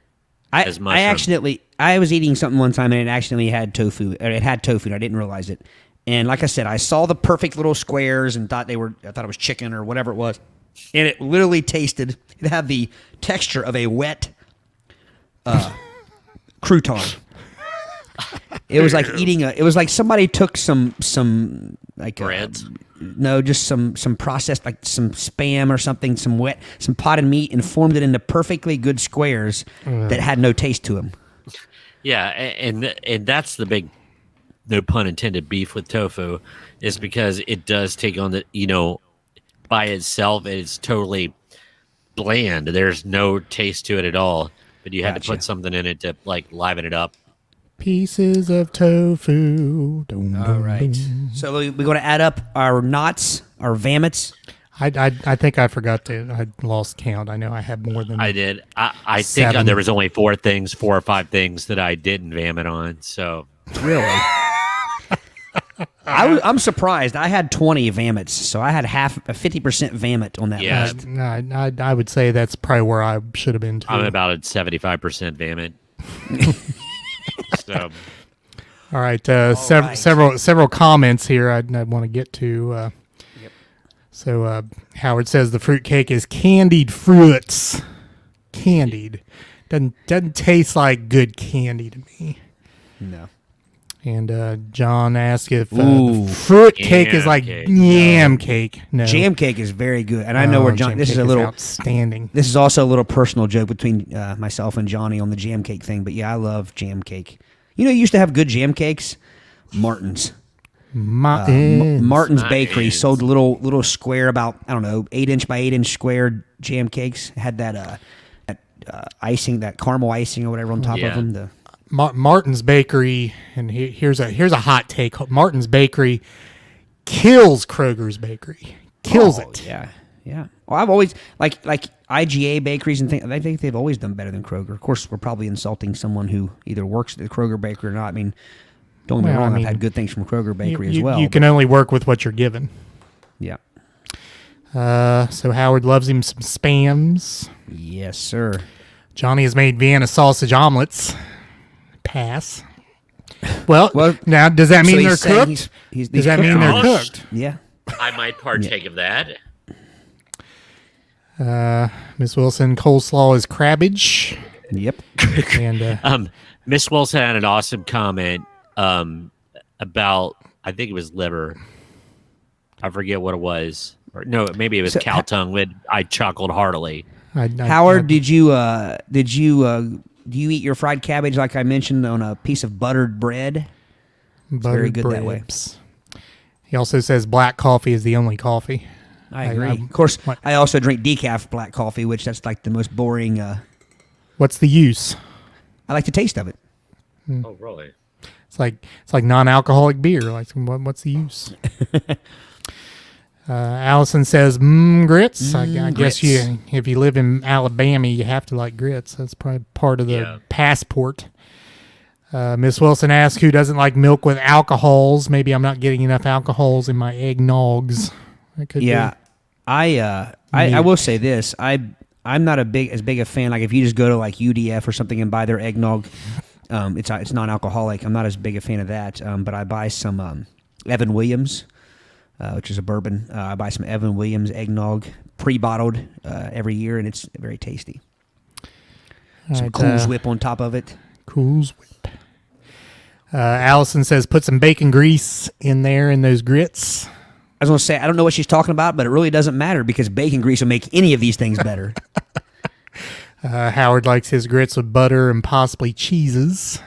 as mushroom. I was eating something one time and it accidentally had tofu. Or it had tofu and I didn't realize it. And like I said, I saw the perfect little squares and thought I thought it was chicken or whatever it was. And it literally tasted. It had the texture of a wet crouton. It was like eating it was like somebody took some like breads. Just some processed, like some Spam or something, some potted meat, and formed it into perfectly good squares that had no taste to them. Yeah, and that's the big, no pun intended, beef with tofu, is because it does take on the, by itself, it's totally bland. There's no taste to it at all, but you had to put something in it to like liven it up. Pieces of tofu. All right. So we're going to add up our knots, our vomits. I think I forgot to. I lost count. I know I had more than I did. I think there was only 4 or 5 things that I didn't vomit on. So really, I'm surprised. I had 20 vomits, so I had 50% vomit on that list. I would say that's probably where I should have been too. I'm about at 75% vomit. So. All right, several comments here I want to get to. So Howard says the fruit cake is candied fruits. Candied doesn't taste like good candy to me. No. And John asked if fruit cake is like yam cake. No, jam cake is very good, and I know where John. This is a little outstanding. This is also a little personal joke between myself and Johnny on the jam cake thing. But yeah, I love jam cake. You used to have good jam cakes. Martin's. Martin's. Martin's Bakery Martin's. sold little square, about, I don't know, 8-inch by 8-inch square jam cakes. Had that icing, that caramel icing or whatever on top of Yeah. them. The Martin's Bakery, and here's a hot take. Martin's Bakery kills Kroger's Bakery. Kills it. Yeah. Well, I've always like IGA bakeries and things. I think they've always done better than Kroger. Of course, we're probably insulting someone who either works at the Kroger bakery or not. I mean, don't get me Well, wrong. I mean, I've had good things from Kroger bakery as You- well. You can only work with what you're given. Yeah. So Howard loves him some Spams. Yes, sir. Johnny has made Vienna sausage omelets. Pass. Well, Well, now does that mean so they're he's saying cooked? he's Does that mean they're Gosh. cooked? Yeah. I might partake of that. Miss Wilson, coleslaw is crabbage. Yep. And Miss Wilson had an awesome comment about, I think it was liver. I forget what it was. Or, no, maybe it was cow tongue. I chuckled heartily. Howard, do you eat your fried cabbage like I mentioned on a piece of buttered bread? very good that way. He also says black coffee is the only coffee. I agree. Of course, I also drink decaf black coffee, which that's like the most boring. What's the use? I like the taste of it. Oh, really? It's like non-alcoholic beer. Like what's the use? Allison says grits. I guess grits. if you live in Alabama, you have to like grits. That's probably part of the passport. Miss Wilson asks who doesn't like milk with alcohols. Maybe I'm not getting enough alcohols in my eggnogs. That could be. I will say this. I'm not as big a fan. Like if you just go to like UDF or something and buy their eggnog, it's non-alcoholic. I'm not as big a fan of that. But I buy some Evan Williams, which is a bourbon. I buy some Evan Williams eggnog pre-bottled every year, and it's very tasty. Some Cool's Whip on top of it. Cool's Whip. Allison says put some bacon grease in there in those grits. I was going to say, I don't know what she's talking about, but it really doesn't matter because bacon grease will make any of these things better. Howard likes his grits with butter and possibly cheeses.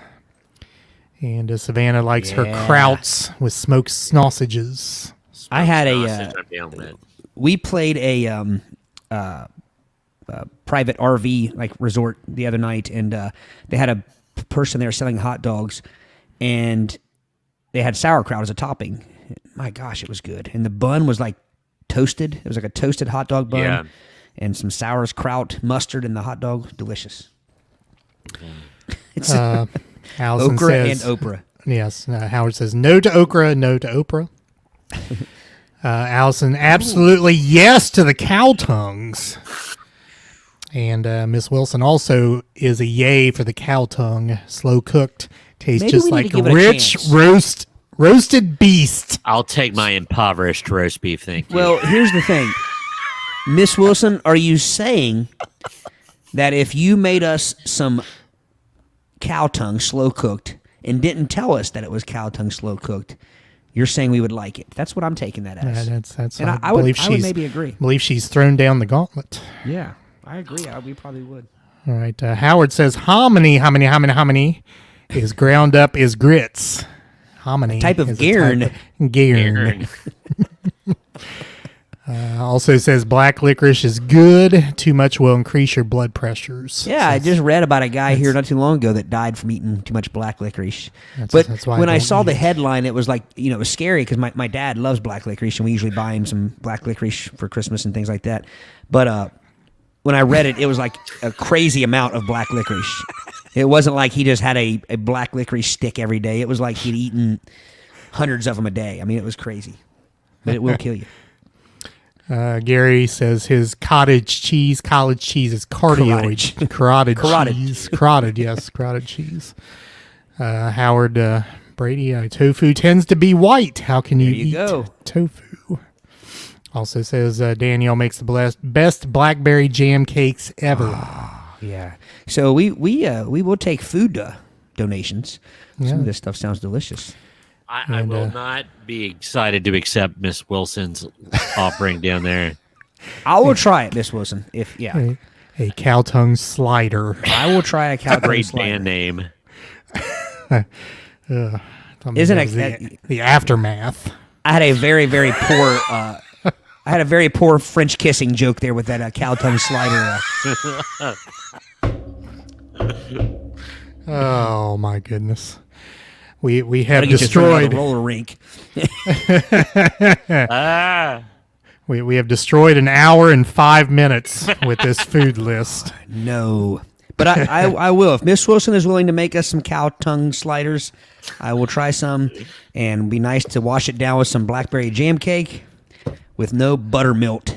And Savannah likes her krauts with smoked sausages. I had we played a private RV resort the other night, and they had a person there selling hot dogs, and they had sauerkraut as a topping. My gosh, it was good. And the bun was like toasted. It was like a toasted hot dog bun and some sauerkraut mustard in the hot dog. Delicious. It's Allison okra says, and Oprah. Yes. Howard says no to okra, no to Oprah. Allison, absolutely yes to the cow tongues. And Miss Wilson also is a yay for the cow tongue. Slow cooked. Tastes Maybe just we need like to give it a rich chance. roasted beast. I'll take my impoverished roast beef, thank you. Well, here's the thing. Miss Wilson, are you saying that if you made us some cow tongue slow cooked and didn't tell us that it was cow tongue slow cooked, you're saying we would like it? That's what I'm taking that as. That's. And I would maybe agree. Believe she's thrown down the gauntlet. Yeah, I agree. We probably would. All right. Howard says hominy is ground up is grits. Hominy. Type of is garn. Garn. Also says black licorice is good. Too much will increase your blood pressures. Yeah, I just read about a guy here not too long ago that died from eating too much black licorice. That's why when I don't saw eat the it. headline, it was like, it was scary because my dad loves black licorice, and we usually buy him some black licorice for Christmas and things like that. But when I read it, it was like a crazy amount of black licorice. It wasn't like he just had a black licorice stick every day. It was like he'd eaten hundreds of them a day. I mean, it was crazy. But it will kill you. Gary says his cottage cheese is cardioid. Carotid cheese. Carotid cheese. Howard Brady, tofu tends to be white. How can you eat tofu? Also says Danielle makes the best blackberry jam cakes ever. Yeah. So we will take food donations. Some of this stuff sounds delicious. I will not be excited to accept Miss Wilson's offering down there. I will try it, Miss Wilson. A cow tongue slider. I will try a cow tongue Great slider. band name. Isn't that it was the aftermath? I had a very, very poor. I had a very poor French kissing joke there with that cow tongue slider. Oh my goodness, we have Gotta get you thrown out of destroyed the roller rink. we have destroyed an hour and 5 minutes with this food list. No, but I will. If Miss Wilson is willing to make us some cow tongue sliders, I will try some, and it'd be nice to wash it down with some blackberry jam cake with no buttermilk.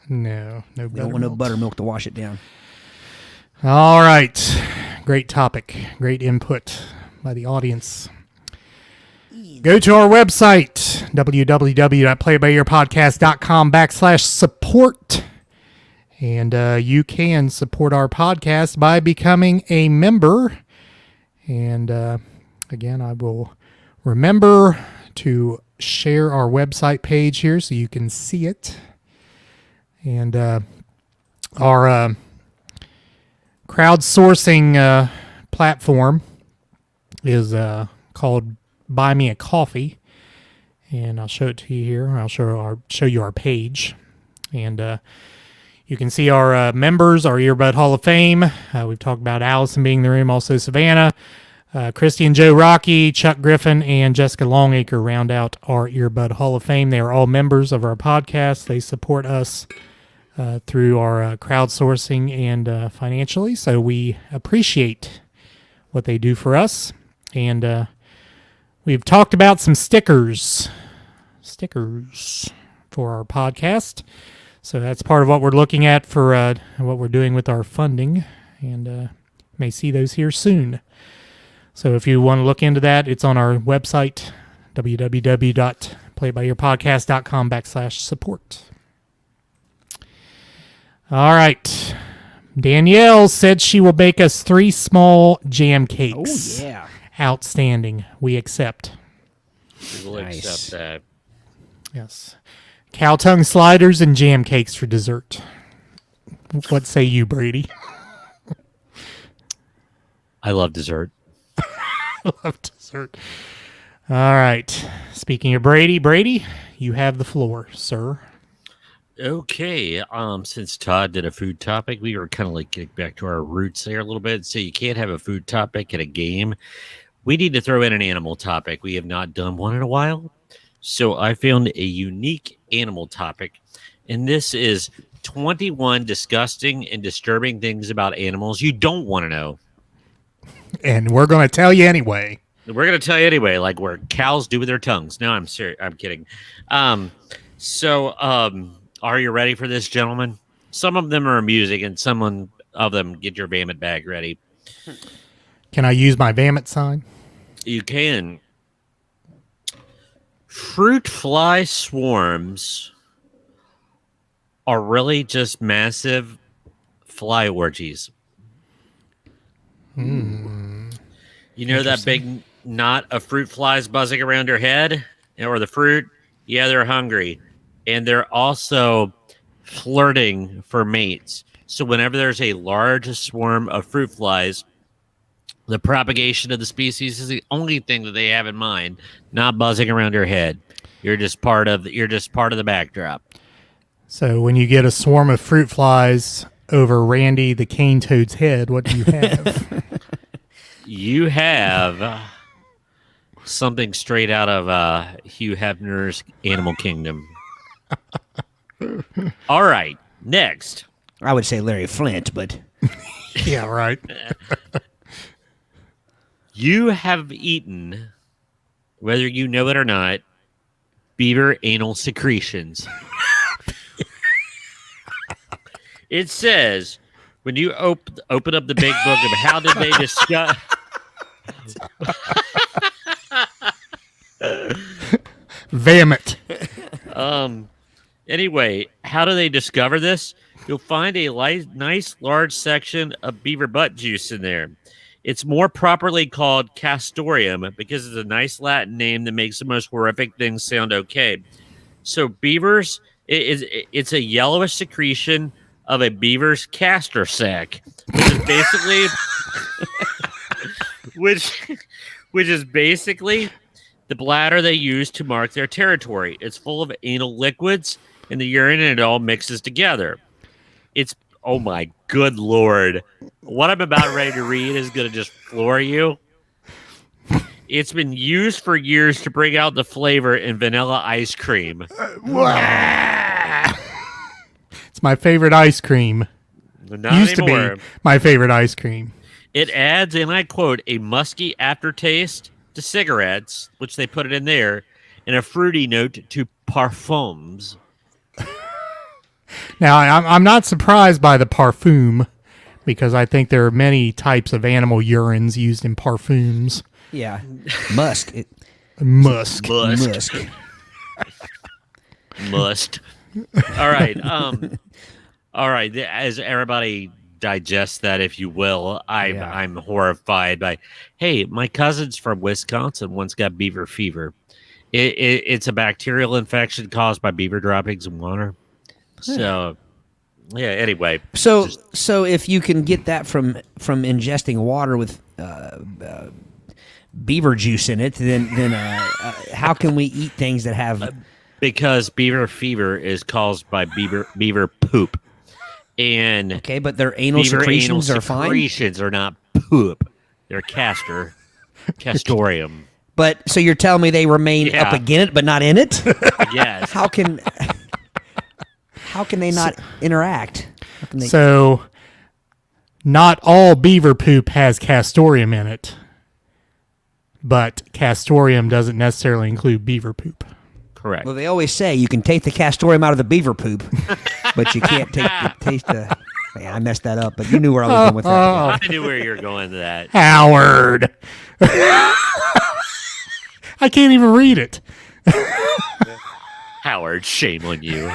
No We don't want no buttermilk. buttermilk to wash it down. All right, great topic, great input by the audience. Go to our website, www.playbyyourpodcast.com/support. And you can support our podcast by becoming a member. And again, I will remember to share our website page here so you can see it. And our crowdsourcing platform is called Buy Me a Coffee. And I'll show it to you here. I'll show you our page. And you can see our members, our Earbud Hall of Fame. We've talked about Allison being in the room, also Savannah. Christy and Joe Rocky, Chuck Griffin, and Jessica Longacre round out our Earbud Hall of Fame. They are all members of our podcast. They support us through our crowdsourcing and financially. So we appreciate what they do for us. And we've talked about some stickers for our podcast. So that's part of what we're looking at for what we're doing with our funding. And you may see those here soon. So if you want to look into that, it's on our website, www.playbyyourpodcast.com/support. All right. Danielle said she will bake us 3 small jam cakes. Oh, yeah. Outstanding. We accept. We will Nice. accept that. Yes. Cow tongue sliders and jam cakes for dessert. What say you, Brady? I love dessert. Love dessert. All right. Speaking of Brady, you have the floor, sir. Okay. Since Todd did a food topic, we were kind of like getting back to our roots there a little bit. So you can't have a food topic at a game. We need to throw in an animal topic. We have not done one in a while. So I found a unique animal topic, and this is 21 disgusting and disturbing things about animals you don't want to know. And we're going to tell you anyway. We're going to tell you anyway, like where cows do with their tongues. No, I'm serious. I'm kidding. So are you ready for this, gentlemen? Some of them are amusing, and some of them get your vomit bag ready. Can I use my vomit sign? You can. Fruit fly swarms are really just massive fly orgies. You know that big knot of fruit flies buzzing around your head? Or the fruit? Yeah, they're hungry. And they're also flirting for mates. So whenever there's a large swarm of fruit flies, the propagation of the species is the only thing that they have in mind, not buzzing around your head. You're just part of the backdrop. So when you get a swarm of fruit flies over Randy the cane toad's head, what do you have? You have something straight out of Hugh Hefner's Animal Kingdom. All right, next. I would say Larry Flint, but Yeah, right. You have eaten, whether you know it or not, beaver anal secretions. It says, when you open up the big book of how did they discuss... Vomit. Anyway, how do they discover this? You'll find a nice large section of beaver butt juice in there. It's more properly called castoreum because it's a nice Latin name that makes the most horrific things sound okay. So beavers, it's a yellowish secretion of a beaver's castor sac, which is basically which is basically the bladder they use to mark their territory. It's full of anal liquids in the urine, and it all mixes together. It's, oh my good Lord. What I'm about ready to read is going to just floor you. It's been used for years to bring out the flavor in vanilla ice cream. It's my favorite ice cream. Not Used anymore. to be my favorite ice cream. It adds, and I quote, a musky aftertaste to cigarettes, which they put it in there, and a fruity note to parfums. Now, I'm not surprised by the parfum because I think there are many types of animal urines used in parfums. Yeah. Musk. Musk. Musk. Must. All right. All right. As everybody digests that, if you will, I'm horrified by. Hey, my cousin's from Wisconsin. Once got beaver fever. It's a bacterial infection caused by beaver droppings in water. So, yeah. Anyway. So if you can get that from ingesting water with beaver juice in it, then how can we eat things that have? Because beaver fever is caused by beaver poop, and Okay, but their anal beaver secretions anal are fine. secretions are not poop; they're castorium. But so you're telling me they remain Yeah. up against it, but not in it? Yes. How can they not interact? How can they- So, not all beaver poop has castorium in it, but castorium doesn't necessarily include beaver poop. Correct. well, they always say you can take the castorium out of the beaver poop, but you can't taste the. Man, I messed that up, but you knew where I was going with that. I knew where you were going with that. Howard. I can't even read it. Howard, shame on you.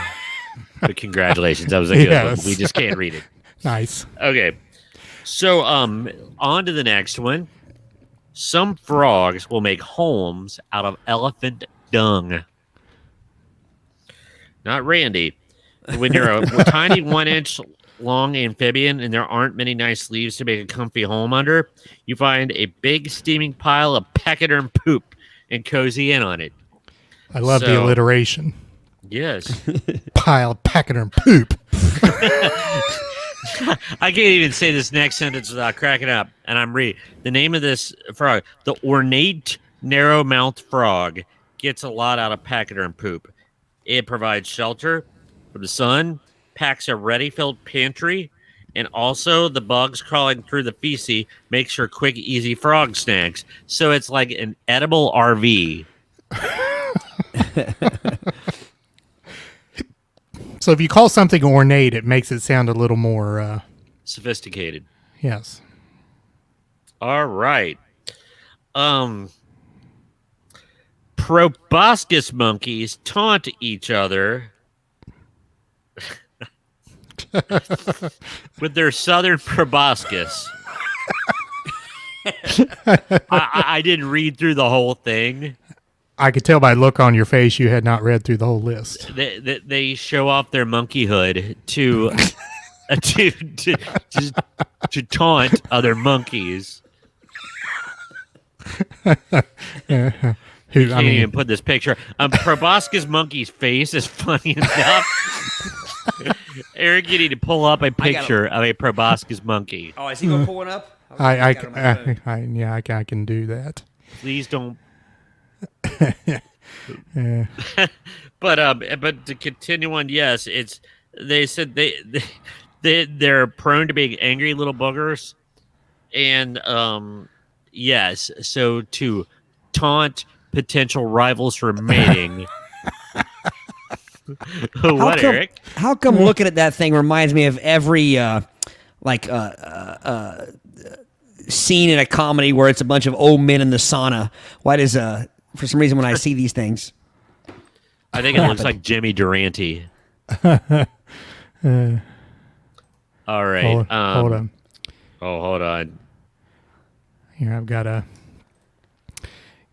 But congratulations, that was a good Yes. one. We just can't read it. Nice. Okay. So, on to the next one. Some frogs will make homes out of elephant dung. Not Randy. When you're a tiny 1-inch long amphibian and there aren't many nice leaves to make a comfy home under, you find a big steaming pile of pachyderm poop and cozy in on it. I love the So- alliteration. Yes. Pile of pachyderm poop. I can't even say this next sentence without cracking up. And I'm reading. The name of this frog, the ornate narrow-mouthed frog, gets a lot out of pachyderm poop. It provides shelter from the sun, packs a ready-filled pantry, and also the bugs crawling through the feces makes for quick, easy frog snacks. So it's like an edible RV. So if you call something ornate, it makes it sound a little more, Sophisticated. yes. All right. Proboscis monkeys taunt each other with their southern proboscis. I didn't read through the whole thing. I could tell by the look on your face you had not read through the whole list. They show off their monkeyhood to taunt other monkeys. Who, I Can't mean, even put this picture. Proboscis monkey's face is funny enough. Eric, you need to pull up a picture of a proboscis monkey. Oh, is he gonna pull one up? I can do that. Please don't. But to continue on, yes, they said they're prone to being angry little boogers, and yes, so to taunt potential rivals for mating. What, Eric? How come looking at that thing reminds me of every scene in a comedy where it's a bunch of old men in the sauna? Why does for some reason when I see these things? I think it looks like Jimmy Durante. All right. Hold on. Oh, hold on. Here, I've got to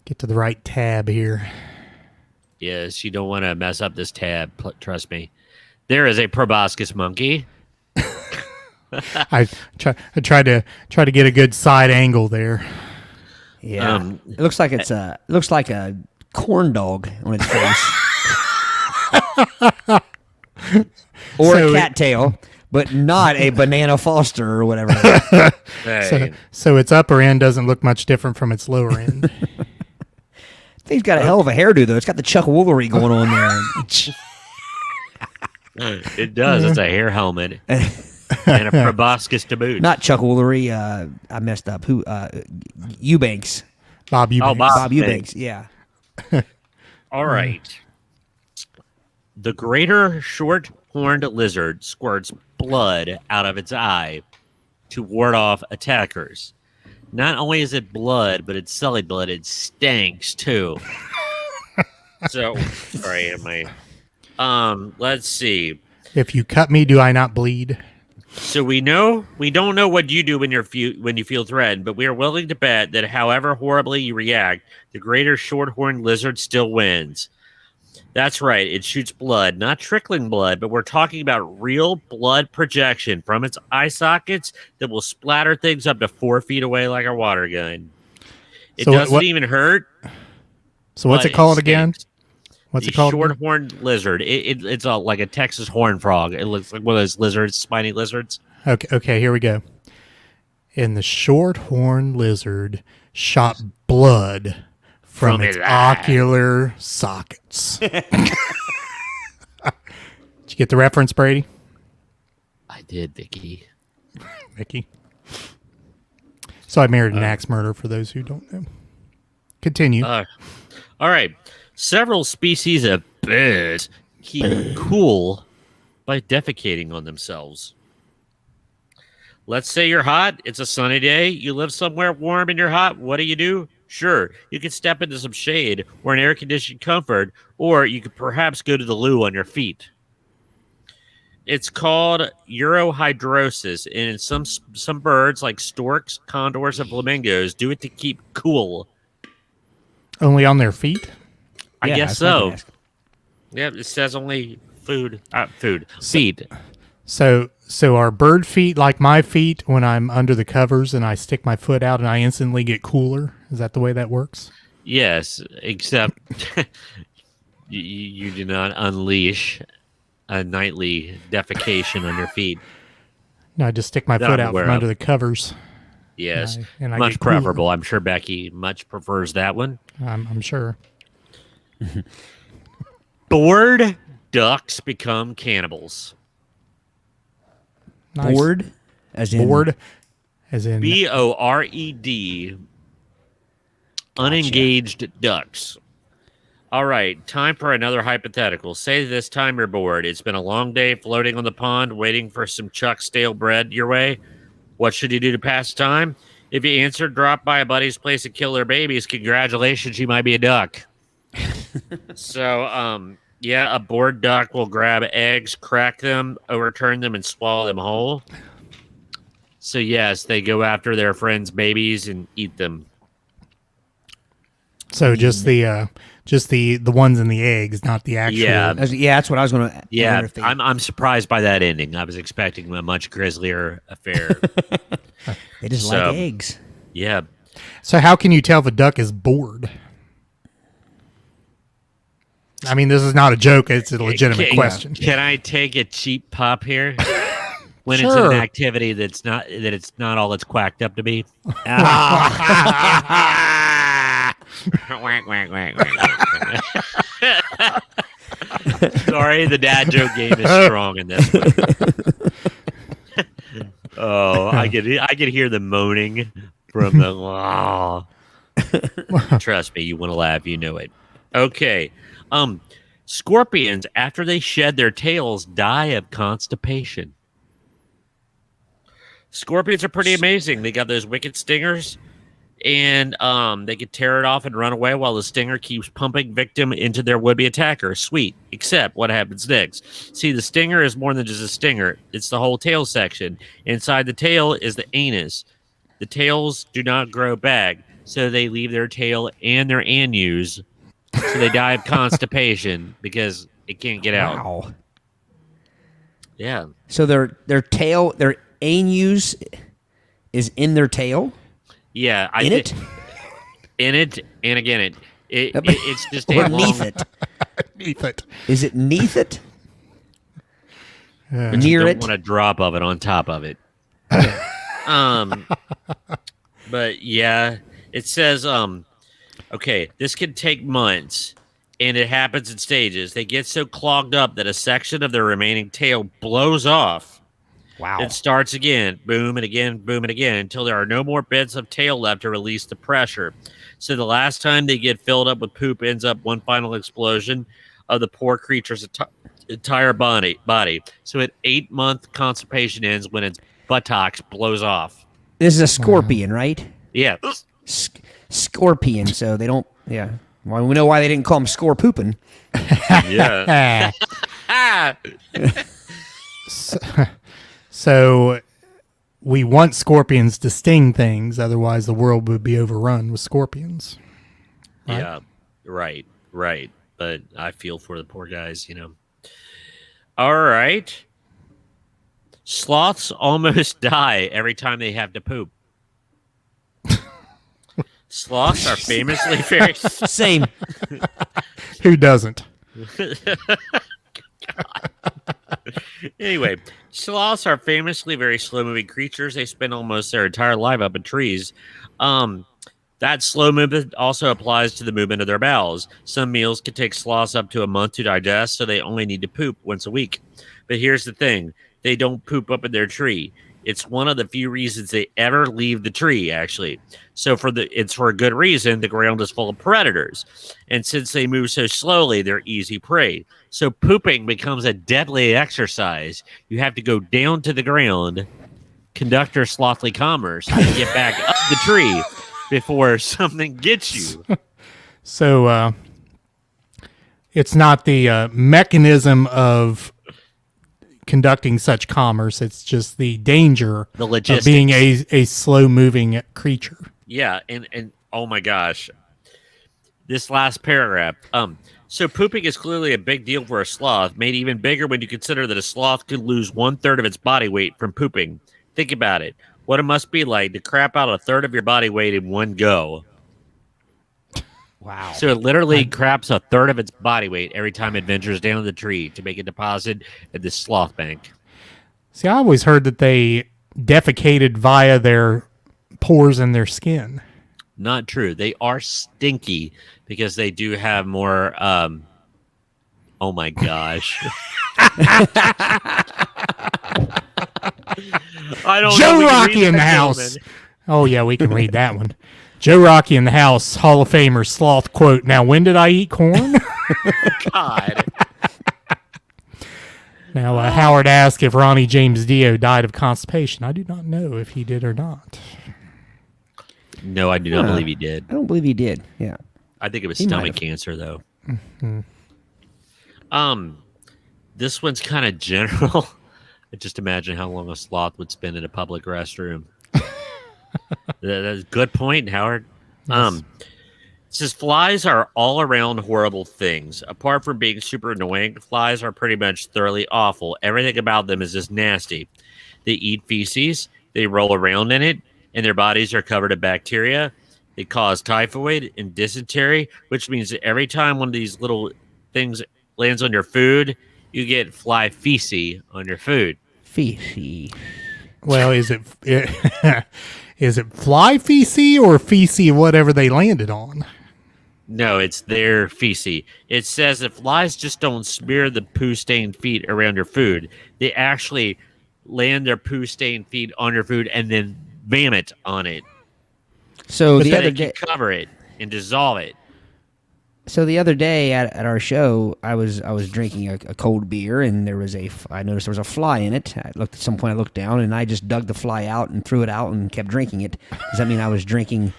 get to the right tab here. Yes, you don't want to mess up this tab. Trust me. There is a proboscis monkey. I tried to get a good side angle there. Yeah, it looks like it's a corn dog on its face. Or So a cattail, but not a banana Foster or whatever. Hey, So its upper end doesn't look much different from its lower end. Thing's got a hell of a hairdo, though. It's got the Chuck Woolery going on there. it does. It's a hair helmet and a proboscis to boot. Not Chuck Woolery. I messed up. Who? Eubanks. Bob Eubanks. Oh, Bob. Bob Eubanks. Yeah. All right. The greater short-horned lizard squirts blood out of its eye to ward off attackers. Not only is it blood, but it's silly blood. It stinks too. So, sorry, am I? Let's see. If you cut me, do I not bleed? So we don't know what you do when you feel threatened, but we are willing to bet that however horribly you react, the greater short-horned lizard still wins. That's right. It shoots blood, not trickling blood, but we're talking about real blood projection from its eye sockets that will splatter things up to 4 feet away like a water gun. It So doesn't even hurt. So what's but it called again? stinks. What's The it called? short-horned lizard. It's like a Texas horn frog. It looks like one of those lizards, spiny lizards. Okay, here we go. And the short-horned lizard shot blood from From its his eye. ocular sockets. Did you get the reference, Brady? I did, Vicky. Mickey? So I married an axe murderer, for those who don't know. Continue. All right. Several species of birds keep cool by defecating on themselves. Let's say you're hot. It's a sunny day. You live somewhere warm and you're hot. What do? Sure, you could step into some shade or an air-conditioned comfort, or you could perhaps go to the loo on your feet. It's called urohydrosis, and some birds, like storks, condors, and flamingos, do it to keep cool. Only on their feet? I Yeah, guess that's what I so. asked. Yeah, it says only feet. So are bird feet like my feet when I'm under the covers and I stick my foot out and I instantly get cooler? Is that the way that works? Yes, except you do not unleash a nightly defecation on your feet. No, I just stick my That foot I'm out aware from of. under the covers. Yes, And I much get cooler. preferable. I'm sure Becky much prefers that one. I'm sure. Bored ducks become cannibals. Nice. Bored, as in Bored, as in Bored. Unengaged ducks. All right, time for another hypothetical. Say this time you're bored. It's been a long day floating on the pond, waiting for some Chuck stale bread your way. What should you do to pass time? If you answer, drop by a buddy's place and kill their babies. Congratulations, you might be a duck. So, yeah, a bored duck will grab eggs, crack them, overturn them, and swallow them whole. So, yes, they go after their friends' babies and eat them. so just the ones in the eggs, not the actual. Yeah. yeah, that's what I was going to. Yeah, I'm surprised by that ending. I was expecting a much grislier affair. They just So- like eggs. Yeah. So how can you tell if a duck is bored? I mean, this is not a joke. It's a legitimate question. Can I take a cheap pop here? When it's Sure. an activity that's not all it's quacked up to be. Whack, whack, whack, whack, whack. Sorry, the dad joke game is strong in this one. Oh, I could hear the moaning from the. Oh. Trust me, you want to laugh, you know it. Okay, scorpions after they shed their tails die of constipation. Scorpions are pretty amazing. They got those wicked stingers, and they can tear it off and run away while the stinger keeps pumping victim into their would-be attacker. Sweet. Except what happens next. See, the stinger is more than just a stinger. It's the whole tail section. Inside the tail is the anus. The tails do not grow back, so they leave their tail and their anus, so they die of constipation because it can't get out. Wow. Yeah. So their tail, their anus is in their tail. Yeah. In it? In it, and again, It's just a Or long, neath it. Neath it. Is it neath it? but you Near don't it? want a drop of it on top of it. But yeah, it says okay, this can take months, and it happens in stages. They get so clogged up that a section of their remaining tail blows off. Wow. It starts again, boom and again, until there are no more bits of tail left to release the pressure. So the last time they get filled up with poop ends up one final explosion of the poor creature's entire body. So an 8-month constipation ends when its buttocks blows off. This is a scorpion, right? Yeah. Scorpion, so they don't, yeah. Well, we know why they didn't call him score pooping. Yeah. So we want scorpions to sting things, otherwise the world would be overrun with scorpions. Right? Yeah. Right. But I feel for the poor guys, All right. Sloths almost die every time they have to poop. Sloths are famously very... Same. Who doesn't? Anyway, sloths are famously very slow-moving creatures. They spend almost their entire life up in trees. That slow movement also applies to the movement of their bowels. Some meals can take sloths up to a month to digest, so they only need to poop once a week. But here's the thing. They don't poop up in their tree. It's one of the few reasons they ever leave the tree, actually. So it's for a good reason. The ground is full of predators. And since they move so slowly, they're easy prey. So pooping becomes a deadly exercise. You have to go down to the ground, conduct your slothly commerce, and get back up the tree before something gets you. So it's not the mechanism of conducting such commerce. It's just the danger The of logistics. being a slow-moving creature. Yeah, and oh my gosh. This last paragraph. So pooping is clearly a big deal for a sloth, made even bigger when you consider that a sloth could lose 1/3 of its body weight from pooping. Think about it. What it must be like to crap out 1/3 of your body weight in one go. Wow. So it literally craps 1/3 of its body weight every time it ventures down the tree to make a deposit at the sloth bank. See, I always heard that they defecated via their pores in their skin. Not true. They are stinky because they do have more. Oh my gosh! I don't know Joe if we can Rocky read in the that, house. gentlemen. Oh, yeah, we can read that one. Joe Rocky in the house, Hall of Famer, sloth quote. Now, when did I eat corn? God. Now, Howard asked if Ronnie James Dio died of constipation. I do not know if he did or not. No, I do not believe he did. I don't believe he did. Yeah. I think it was He might stomach have. cancer, though. This one's kind of general. Just imagine how long a sloth would spend in a public restroom. That's a good point, Howard. It says flies are all around horrible things. Apart from being super annoying, flies are pretty much thoroughly awful. Everything about them is just nasty. They eat feces, they roll around in it, and their bodies are covered in bacteria. They cause typhoid and dysentery, which means that every time one of these little things lands on your food, you get fly feces on your food. Feces. Well, is it is it fly feces or feces whatever they landed on? No, it's their feces. It says that flies just don't smear the poo-stained feet around your food. They actually land their poo-stained feet on your food and then vomit on it. So the So other they can day, cover it and dissolve it. at our show, I was drinking a cold beer, and I noticed there was a fly in it. At some point I looked down, and I just dug the fly out and threw it out and kept drinking it. Does that mean I was drinking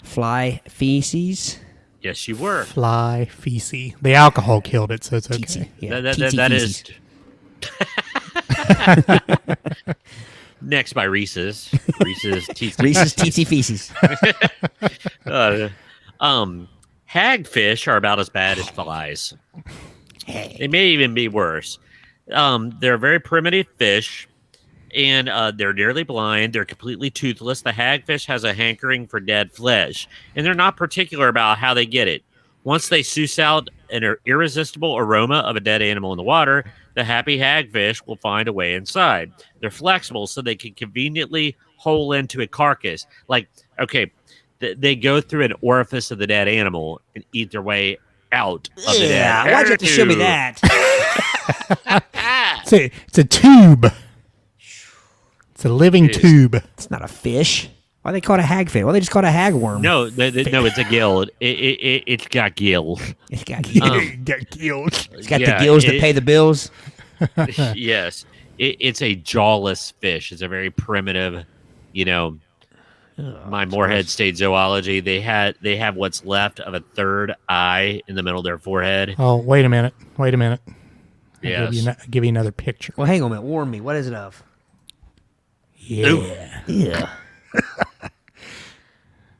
fly feces? Yes, you were. Fly feces. The alcohol killed it, so it's okay. Tsetse. Yeah, That tsetse is. feces. Next by Reese's. Reese's Teeth. Reese's tsetse feces. Hagfish are about as bad as flies. They may even be worse. They're very primitive fish, and they're nearly blind. They're completely toothless. The hagfish has a hankering for dead flesh, and they're not particular about how they get it. Once they suss out an irresistible aroma of a dead animal in the water, the happy hagfish will find a way inside. They're flexible, so they can conveniently hole into a carcass. Like, okay, they go through an orifice of the dead animal and eat their way out of the dead. Why'd you have to show me that? It's a tube. It's a living tube. It's not a fish. Why they call it a hagfish? Why they just call it a hagworm? No, no, it's a gill. It's got gills. It's got gills. Got gills. It's got the gills to pay the bills. Yes, it's a jawless fish. It's a very primitive, my Moorhead State Zoology. They have what's left of a third eye in the middle of their forehead. Oh, wait a minute. Yes. I'll give you another picture. Well, hang on a minute. Warn me. What is it of? Yeah. Ooh. Yeah. It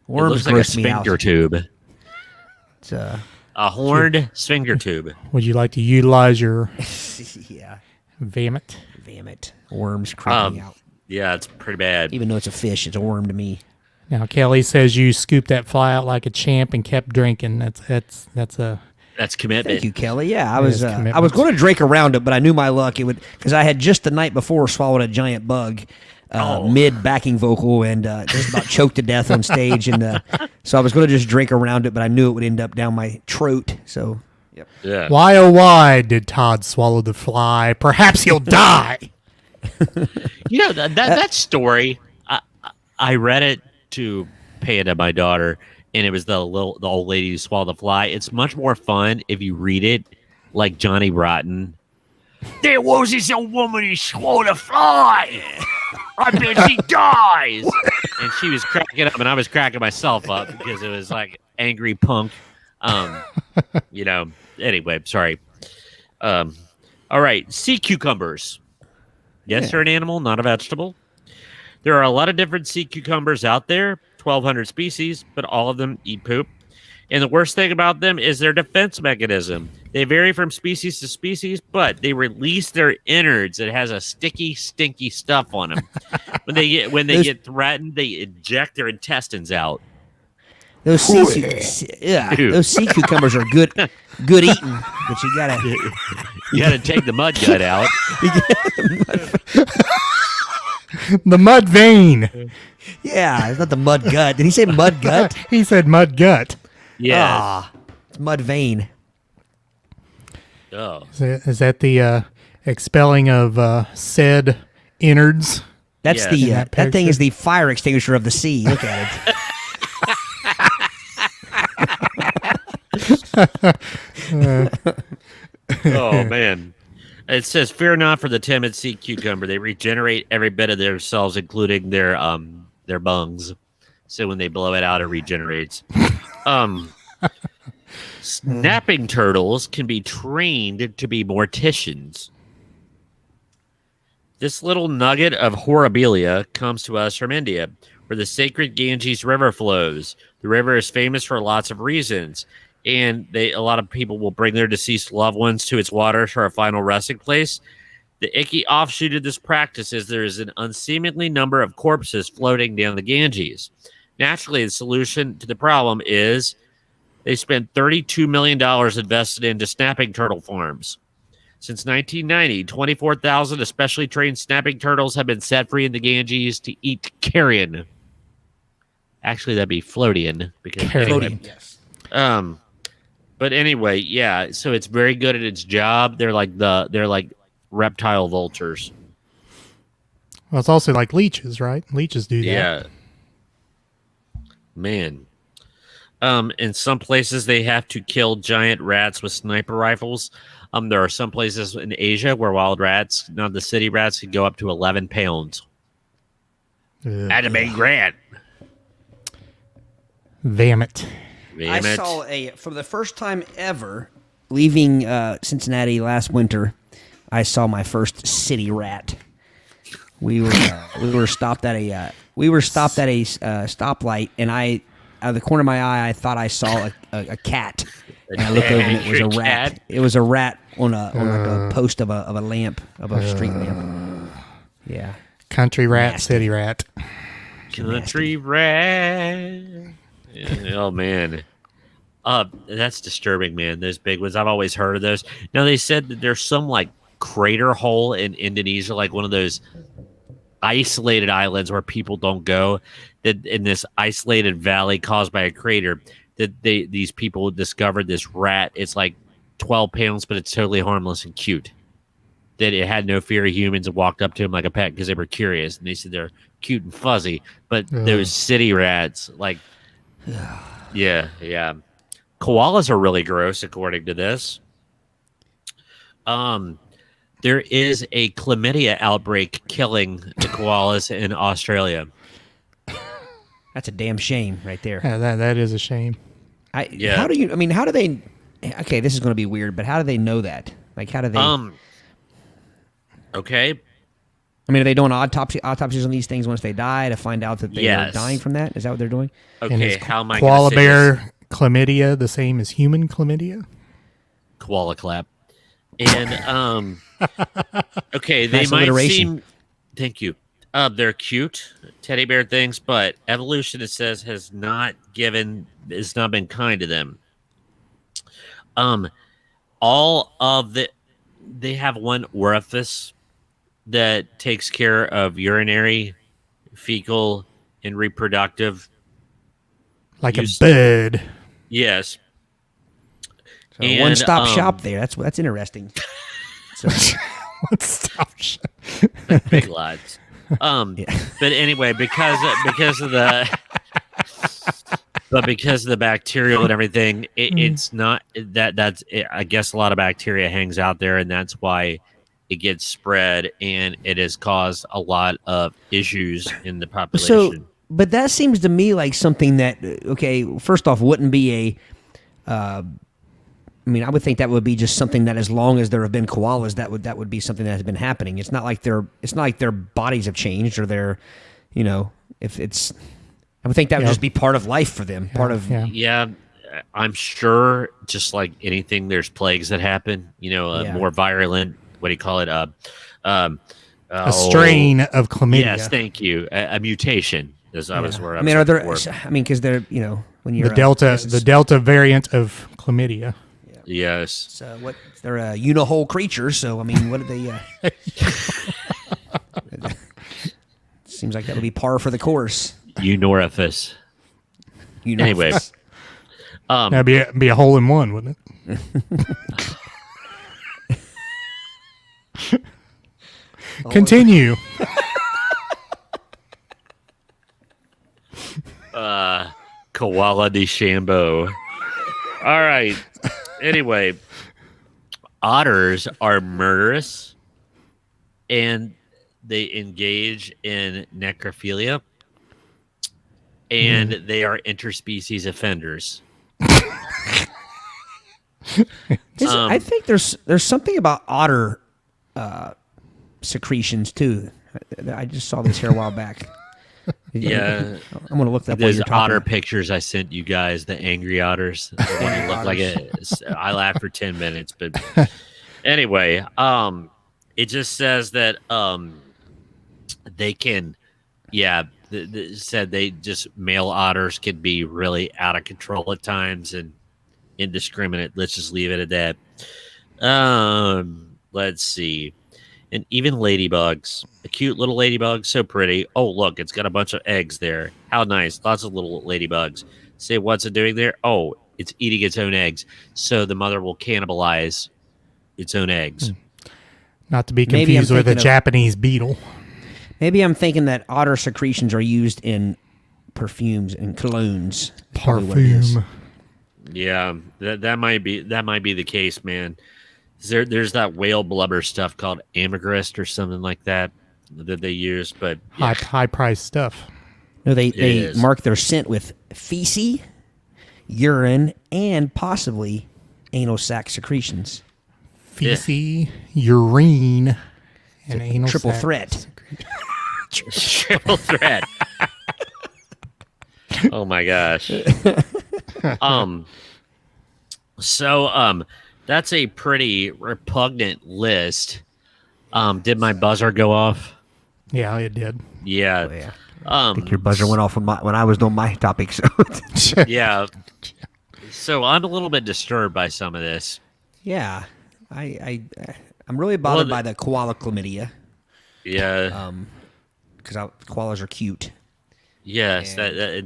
Worms looks like a gross me out. sphincter tube. It's A horned sphincter tube. Would you like to utilize your yeah. vomit? Vomit. Worms creeping out. Yeah, it's pretty bad. Even though it's a fish, it's a worm to me. Now, Kelly says you scooped that fly out like a champ and kept drinking. That's a That's commitment. Thank you, Kelly. Yeah, I It was is commitment. I was going to drink around it, but I knew my luck. It would because I had just the night before swallowed a giant bug. Mid backing vocal and just about choked to death on stage, and so I was going to just drink around it, but I knew it would end up down my throat. So, yep. Yeah. why oh why did Todd swallow the fly? Perhaps he'll die. That story. I read it to Panda, my daughter, and it was the old lady who swallowed the fly. It's much more fun if you read it like Johnny Rotten. There was this old woman who swallowed a fly. I bet she dies. And she was cracking up, and I was cracking myself up because it was like angry punk. Anyway, sorry. All right, sea cucumbers. Yes, they're an animal, not a vegetable. There are a lot of different sea cucumbers out there, 1,200 species, but all of them eat poop. And the worst thing about them is their defense mechanism. They vary from species to species, but they release their innards. It has a sticky, stinky stuff on them. When they get threatened, they eject their intestines out. Those those sea cucumbers are good eating, but you gotta take the mud gut out. The mud vein. Yeah, it's not the mud gut. Did he say mud gut? He said mud gut. Yeah. It's mud vein. Oh. Is that the expelling of said innards? That's Yes. the That that thing picture. is the fire extinguisher of the sea. Look at it. Oh man. It says, "Fear not for the timid sea cucumber. They regenerate every bit of themselves, including their bungs. So when they blow it out, it regenerates." Snapping turtles can be trained to be morticians. This little nugget of horribilia comes to us from India, where the sacred Ganges River flows. The river is famous for lots of reasons, and a lot of people will bring their deceased loved ones to its waters for a final resting place. The icky offshoot of this practice is there is an unseemly number of corpses floating down the Ganges. Naturally, the solution to the problem is they spent $32 million invested into snapping turtle farms. Since 1990, 24,000 especially trained snapping turtles have been set free in the Ganges to eat carrion. Actually, that'd be floatian. Because Carrion. Yes. But anyway, yeah. So it's very good at its job. They're like reptile vultures. Well, it's also like leeches, right? Leeches do that. Yeah. Man. In some places, they have to kill giant rats with sniper rifles. There are some places in Asia where wild rats, not the city rats, can go up to 11 pounds. Ugh. At a big rat. Vomit. I saw for the first time ever, leaving Cincinnati last winter, I saw my first city rat. We were stopped at a stoplight, and out of the corner of my eye, I thought I saw a cat. And I looked over, and it was a rat. Cat? It was a rat on like a post of a lamp, of a street lamp. Yeah. Country rat, Nasty. city rat. Country rat. Yeah, oh, man. That's disturbing, man. Those big ones. I've always heard of those. Now they said that there's some like crater hole in Indonesia, like one of those isolated islands where people don't go. That in this isolated valley caused by a crater, that these people discovered this rat. It's like 12 pounds, but it's totally harmless and cute. That it had no fear of humans and walked up to him like a pet because they were curious. And they said they're cute and fuzzy. But those city rats, like, yeah. Koalas are really gross, according to this. There is a chlamydia outbreak killing the koalas in Australia. That's a damn shame right there. Yeah, that is a shame. How do they, okay, this is going to be weird, but how do they know that? Like, how do they, okay. I mean, are they doing autopsies on these things once they die to find out that they are dying from that? Is that what they're doing? And Okay, is how am I koala going to say bear this? chlamydia the same as human chlamydia? Koala clap. And, okay, they Nice might alliteration. seem, thank you. They're cute teddy bear things, but evolution, it says, has not been kind to them. They have one orifice that takes care of urinary, fecal, and reproductive. Like Use- a bird. Yes. So And, one-stop shop there. That's interesting. So, Stop. Big lots. But anyway, because of the bacterial and everything, it's not that's it, I guess a lot of bacteria hangs out there, and that's why it gets spread, and it has caused a lot of issues in the population. but that seems to me like something that, okay, first off, wouldn't be I would think that would be just something that, as long as there have been koalas, that would be something that has been happening. It's not like their bodies have changed, or their, if it's, I would think that would just be part of life for them. Part of Yeah, I'm sure. Just like anything, there's plagues that happen. More virulent. What do you call it? A strain of chlamydia. Yes, thank you. A mutation. Is that was where I I mean, was are there? looking for. I mean, because they're when you're the delta variant of chlamydia. Yes. So what? They're a unihole creature. So I mean, what do they? Seems like that would be par for the course. Unorifice. Anyway. That'd be a hole in one, wouldn't it? Continue. Koala de Chambeau. All right. Anyway, otters are murderous, and they engage in necrophilia, and they are interspecies offenders. I think there's something about otter secretions too. I just saw this here a while back. Yeah. I'm gonna look that up while Those you're talking. otter pictures I sent you guys, the angry otters. The one that looked like it. I laughed for 10 minutes, but anyway, it just says that they can, said they just male otters can be really out of control at times and indiscriminate. Let's just leave it at that. Let's see. And even ladybugs, a cute little ladybug, so pretty. Oh, look, it's got a bunch of eggs there. How nice. Lots of little ladybugs. Say, what's it doing there? Oh, it's eating its own eggs. So the mother will cannibalize its own eggs. Not to be Maybe I'm confused with a thinking of- Japanese beetle. Maybe I'm thinking that otter secretions are used in perfumes and colognes. That's probably what it is. Parfum. Yeah, that might be the case, man. There's that whale blubber stuff called ambergris or something like that they use, but High price stuff. No, they is. mark their scent with feces, urine, and possibly anal sac secretions. Feces, urine, and anal triple sac threat. secretion. triple threat. Oh my gosh. So that's a pretty repugnant list. Did my buzzer go off? Yeah, it did. Yeah. Oh, yeah. I Um think your buzzer went off when I was doing my topic. So yeah. So I'm a little bit disturbed by some of this. Yeah, I'm really bothered by the koala chlamydia. Yeah. Because koalas are cute. Yes. I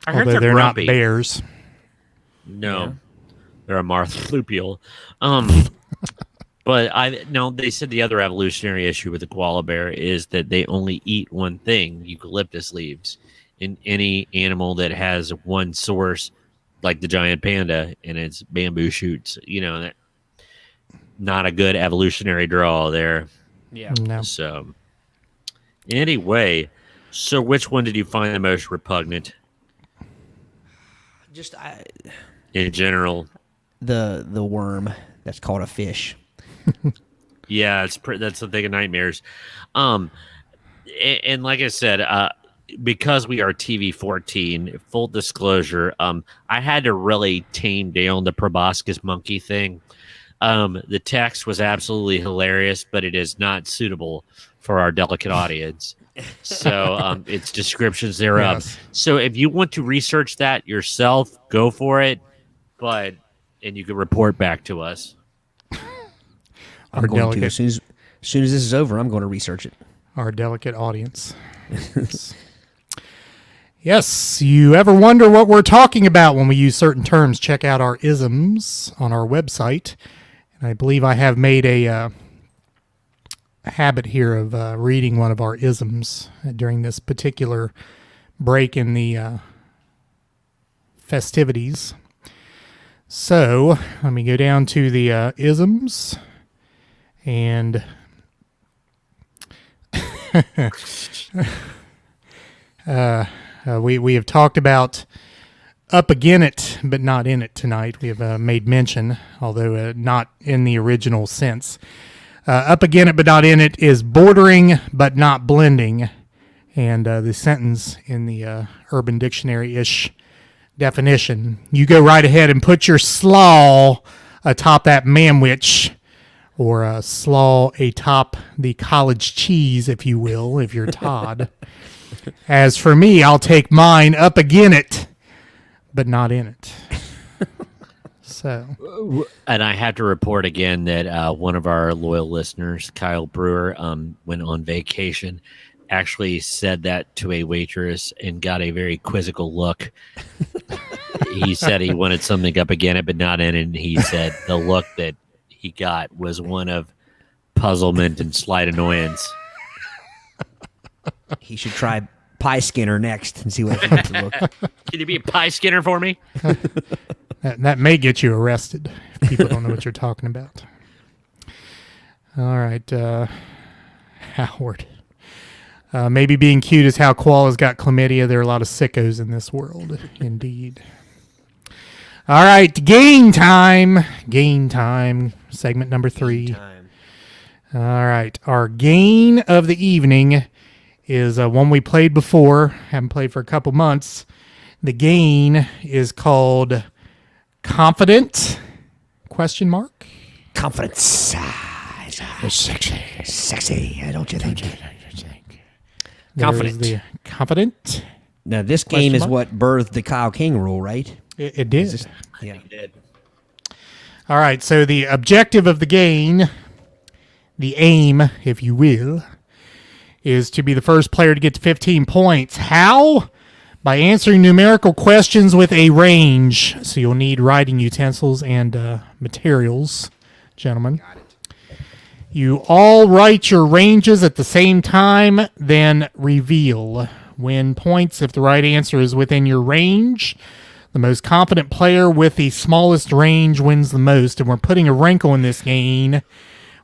heard Although they're grumpy. not bears. No, they're a marsupial. But they said the other evolutionary issue with the koala bear is that they only eat one thing, eucalyptus leaves. In any animal that has one source, like the giant panda, and it's bamboo shoots, that not a good evolutionary draw there. Yeah. No. So, anyway, which one did you find the most repugnant? Just In general, the worm that's called a fish. yeah, that's the thing of nightmares. And like I said, because we are TV 14, full disclosure, I had to really tame down the proboscis monkey thing. The text was absolutely hilarious, but it is not suitable for our delicate audience. So it's descriptions thereof. Yes. So if you want to research that yourself, go for it. And you can report back to us. I'm going to as soon as this is over. I'm going to research it. Our delicate audience. Yes, you ever wonder what we're talking about when we use certain terms? Check out our isms on our website. And I believe I have made a habit here of reading one of our isms during this particular break in the festivities. So let me go down to the isms, and we have talked about up again it, but not in it tonight. We have made mention, although not in the original sense. Up again it, but not in it is bordering, but not blending. And the sentence in the Urban Dictionary-ish definition, you go right ahead and put your slaw atop that manwich, or slaw atop the college cheese, if you will, if you're Todd. As for me, I'll take mine up again it, but not in it. So, and I have to report again that one of our loyal listeners, Kyle Brewer, went on vacation, actually said that to a waitress and got a very quizzical look. He said he wanted something up again it, but not in it. And he said the look that he got was one of puzzlement and slight annoyance. He should try Pie Skinner next and see what it look. Can you be a pie skinner for me? that may get you arrested if people don't know what you're talking about. All right, Howard. Maybe being cute is how koalas got chlamydia. There are a lot of sickos in this world, indeed. All right, game time. Game time. Segment number 3. All right, our game of the evening is one we played before. Haven't played for a couple months. The game is called Confident? Question mark? Confidence. Sexy. Sexy, don't you think? Confident. The confident. Now, this game is what birthed the Kyle King rule, right? It did. Yeah. All right, so the objective of the game, the aim, if you will, is to be the first player to get to 15 points. How? By answering numerical questions with a range. So you'll need writing utensils and materials, gentlemen. Got it. You all write your ranges at the same time, then reveal. Win points if the right answer is within your range. The most confident player with the smallest range wins the most. And we're putting a wrinkle in this game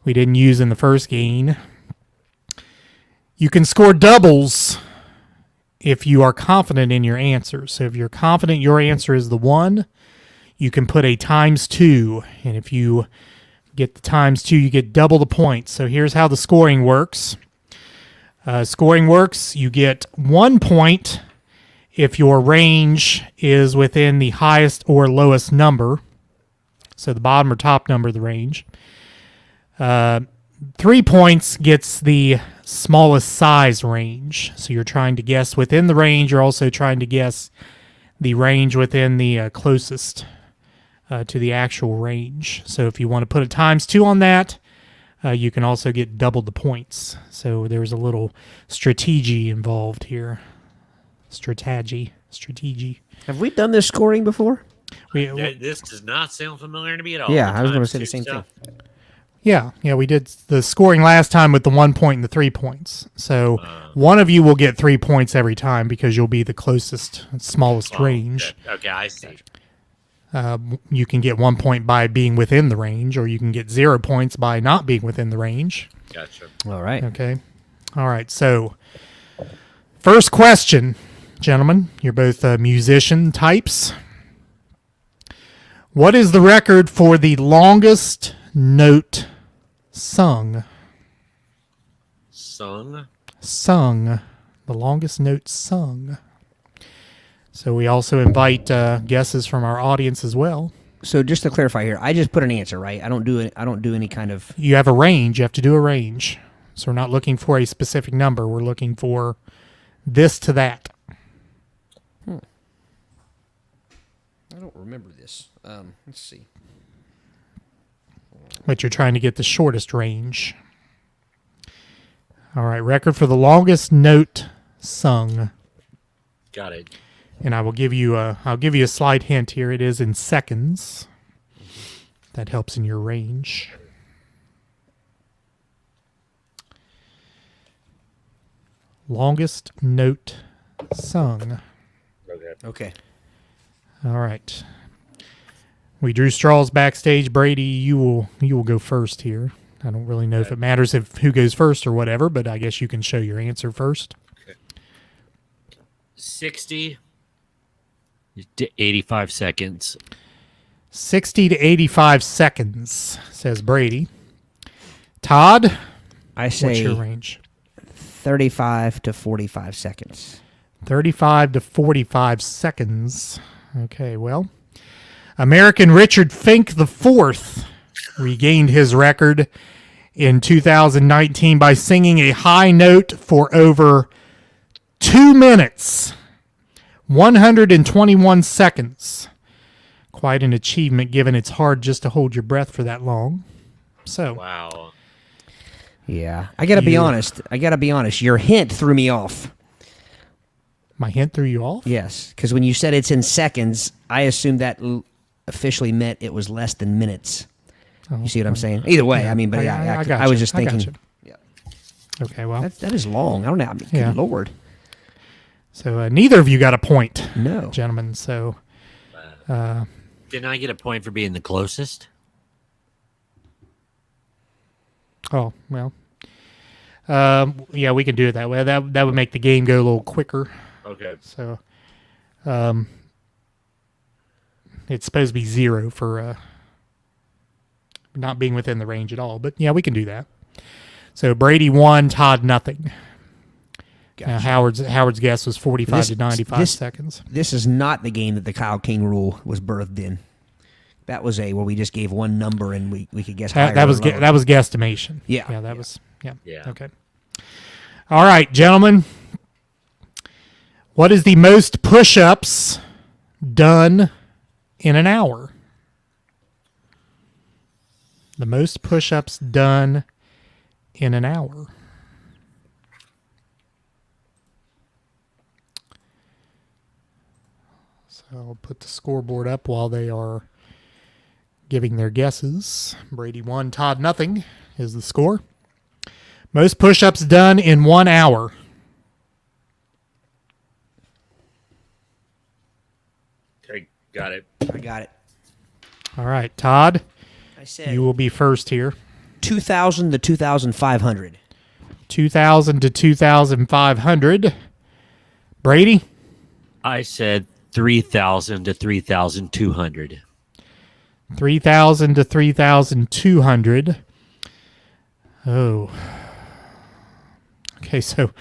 we didn't use in the first game. You can score doubles if you are confident in your answer. So if you're confident your answer is the 1, you can put a ×2. And if you get the ×2, you get double the points. So here's how the scoring works. You get 1 point if your range is within the highest or lowest number. So the bottom or top number of the range. 3 points gets the smallest size range. So you're trying to guess within the range. You're also trying to guess the range within the closest to the actual range. So if you want to put a times 2 on that, you can also get double the points. So there's a little strategy involved here. Strategy. Have we done this scoring before? This does not sound familiar to me at all. Yeah, I was going to Times say the two same stuff. thing. Yeah, we did the scoring last time with the 1 point and the 3 points. So one of you will get 3 points every time because you'll be the closest, smallest range. Okay, I see. You can get 1 point by being within the range, or you can get 0 points by not being within the range. Gotcha. All right. Okay. All right. So, first question, gentlemen. You're both musician types. What is the record for the longest note sung? Sung? Sung. The longest note sung. So we also invite guesses from our audience as well. So just to clarify here, I just put an answer, right? I don't do any kind of. You have a range. You have to do a range. So we're not looking for a specific number. We're looking for this to that. I don't remember this. Let's see. But you're trying to get the shortest range. All right. Record for the longest note sung. Got it. And I'll give you a slight hint here. It is in seconds. That helps in your range. Longest note sung. Okay. All right. We drew straws backstage. Brady, you will go first here. I don't really know if it matters who goes first or whatever, but I guess you can show your answer first. 60 to 85 seconds. 60 to 85 seconds, says Brady. Todd, I what's your say range? 35 to 45 seconds. 35 to 45 seconds. Okay, well, American Richard Fink IV regained his record in 2019 by singing a high note for over 2 minutes, 121 seconds. Quite an achievement, given it's hard just to hold your breath for that long. So, Wow. Yeah, I gotta be honest. Your hint threw me off. my hint threw you off? Yes, because when you said it's in seconds, I assumed that officially meant it was less than minutes. Oh, You see what I'm saying? Either way, yeah. I mean, but I got I was you. just I got thinking. you. Okay, well, That is long. I don't know. I mean, Yeah. good Lord. so neither of you got a point, No. gentlemen. So, Didn't I get a point for being the closest? oh well, yeah, we can do it that way. That would make the game go a little quicker. Okay. So, it's supposed to be 0 for not being within the range at all. But yeah, we can do that. So Brady 1, Todd nothing. Now Howard's guess was 45 to 95 seconds. This is not the game that the Kyle King rule was birthed in. That was where we just gave one number and we could guess higher. That was or lower. that was guesstimation. Yeah. Yeah, that was yeah. Yeah. Okay. All right, gentlemen. What is the most push-ups done in an hour? The most push-ups done in an hour. So I'll put the scoreboard up while they are giving their guesses. Brady 1, Todd nothing is the score. Most push-ups done in 1 hour. Okay, got it. I got it. All right, Todd, I said you will be first here. 2,000 to 2,500. 2,000 to 2,500. Brady, I said 3,000 to 3,200. 3,000 to 3,200. Oh. Okay, so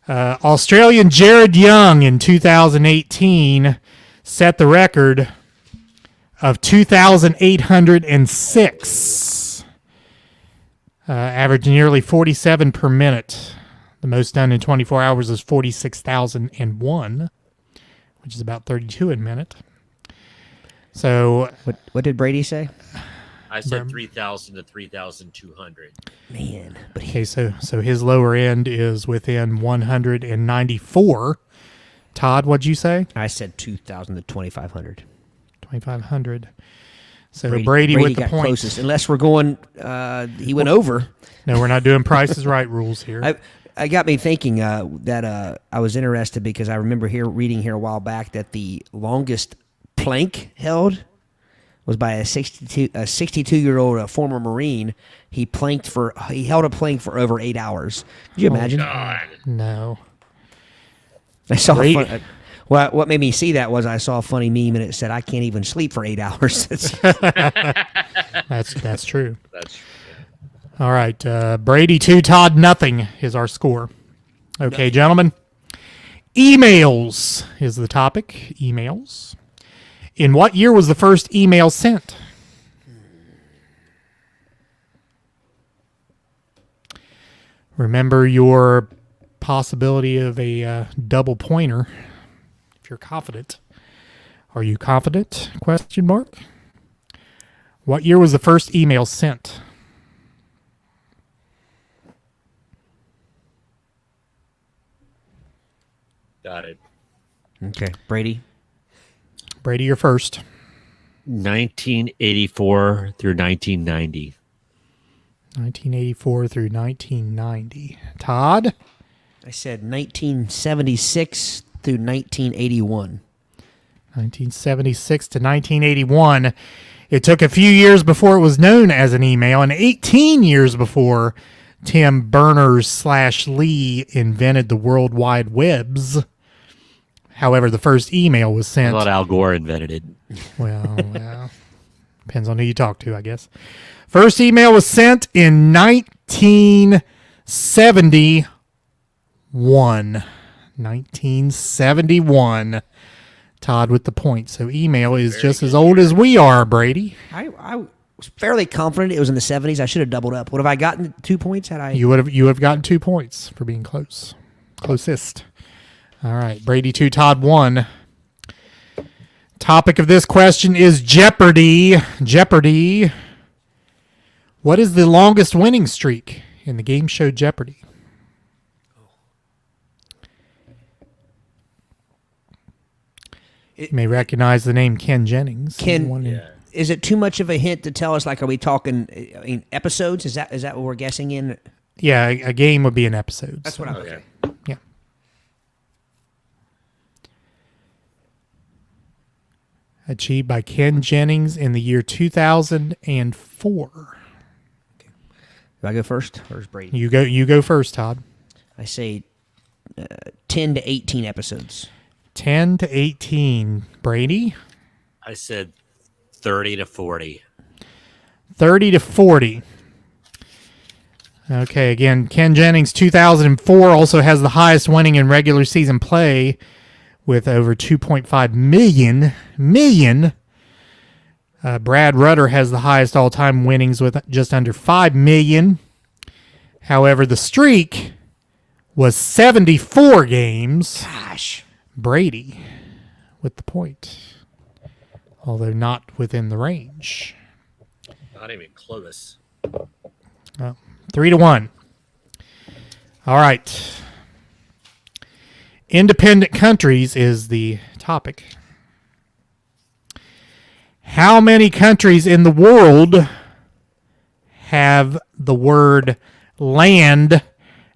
Australian Jared Young in 2018 set the record of 2,806. Average nearly 47 per minute. The most done in 24 hours is 46,001, which is about 32 a minute. So What did Brady say? I said 3,000 to 3,200. Man, but okay, so his lower end is within 194. Todd, what'd you say? I said 2,000 to 2,500. 2,500. So Brady with the got point. closest. Unless we're going, he went over. No, we're not doing Price is Right rules here. I got me thinking that I was interested because I remember reading here a while back that the longest plank held was by a 62-year-old former Marine. He held a plank for over 8 hours. Could you imagine? No. I saw. Great. What made me see that was I saw a funny meme and it said, "I can't even sleep for 8 hours." That's true. That's All right. Brady 2, Todd nothing is our score. Okay, gentlemen. Emails is the topic. Emails. In what year was the first email sent? Remember your possibility of a double pointer if you're confident. Are you confident? Question mark. What year was the first email sent? got it. Okay, Brady. Brady, you're first. 1984 through 1990. 1984 through 1990. Todd? I said 1976 through 1981. 1976 to 1981. It took a few years before it was known as an email, and 18 years before Tim Berners-Lee invented the World Wide Webs. However, the first email was I sent. thought Al Gore invented it. Well, depends on who you talk to, I guess. First email was sent in 1971. 1971. Todd with the point. So email is just as old as we are, Brady. I was fairly confident it was in the 70s. I should have doubled up. Would have I gotten 2 points had I? You would have gotten 2 points for being close. Closest. All right. Brady 2, Todd 1. Topic of this question is Jeopardy. Jeopardy. What is the longest winning streak in the game show Jeopardy? You may recognize the name Ken Jennings. Is it too much of a hint to tell us? Like, are we talking episodes? Is that what we're guessing in? Yeah, a game would be an episode. That's what I was. Okay. Yeah. Achieved by Ken Jennings in the year 2004. Do I go first, or is Brady? You go first, Todd. I say 10 to 18 episodes. 10 to 18. Brady? I said 30 to 40. 30 to 40. Okay, again, Ken Jennings, 2004, also has the highest winning in regular season play with over 2.5 million. Brad Rutter has the highest all-time winnings with just under 5 million. However, the streak was 74 games. Gosh. Brady with the point, although not within the range. Not even close. 3-1. All right. Independent countries is the topic. How many countries in the world have the word land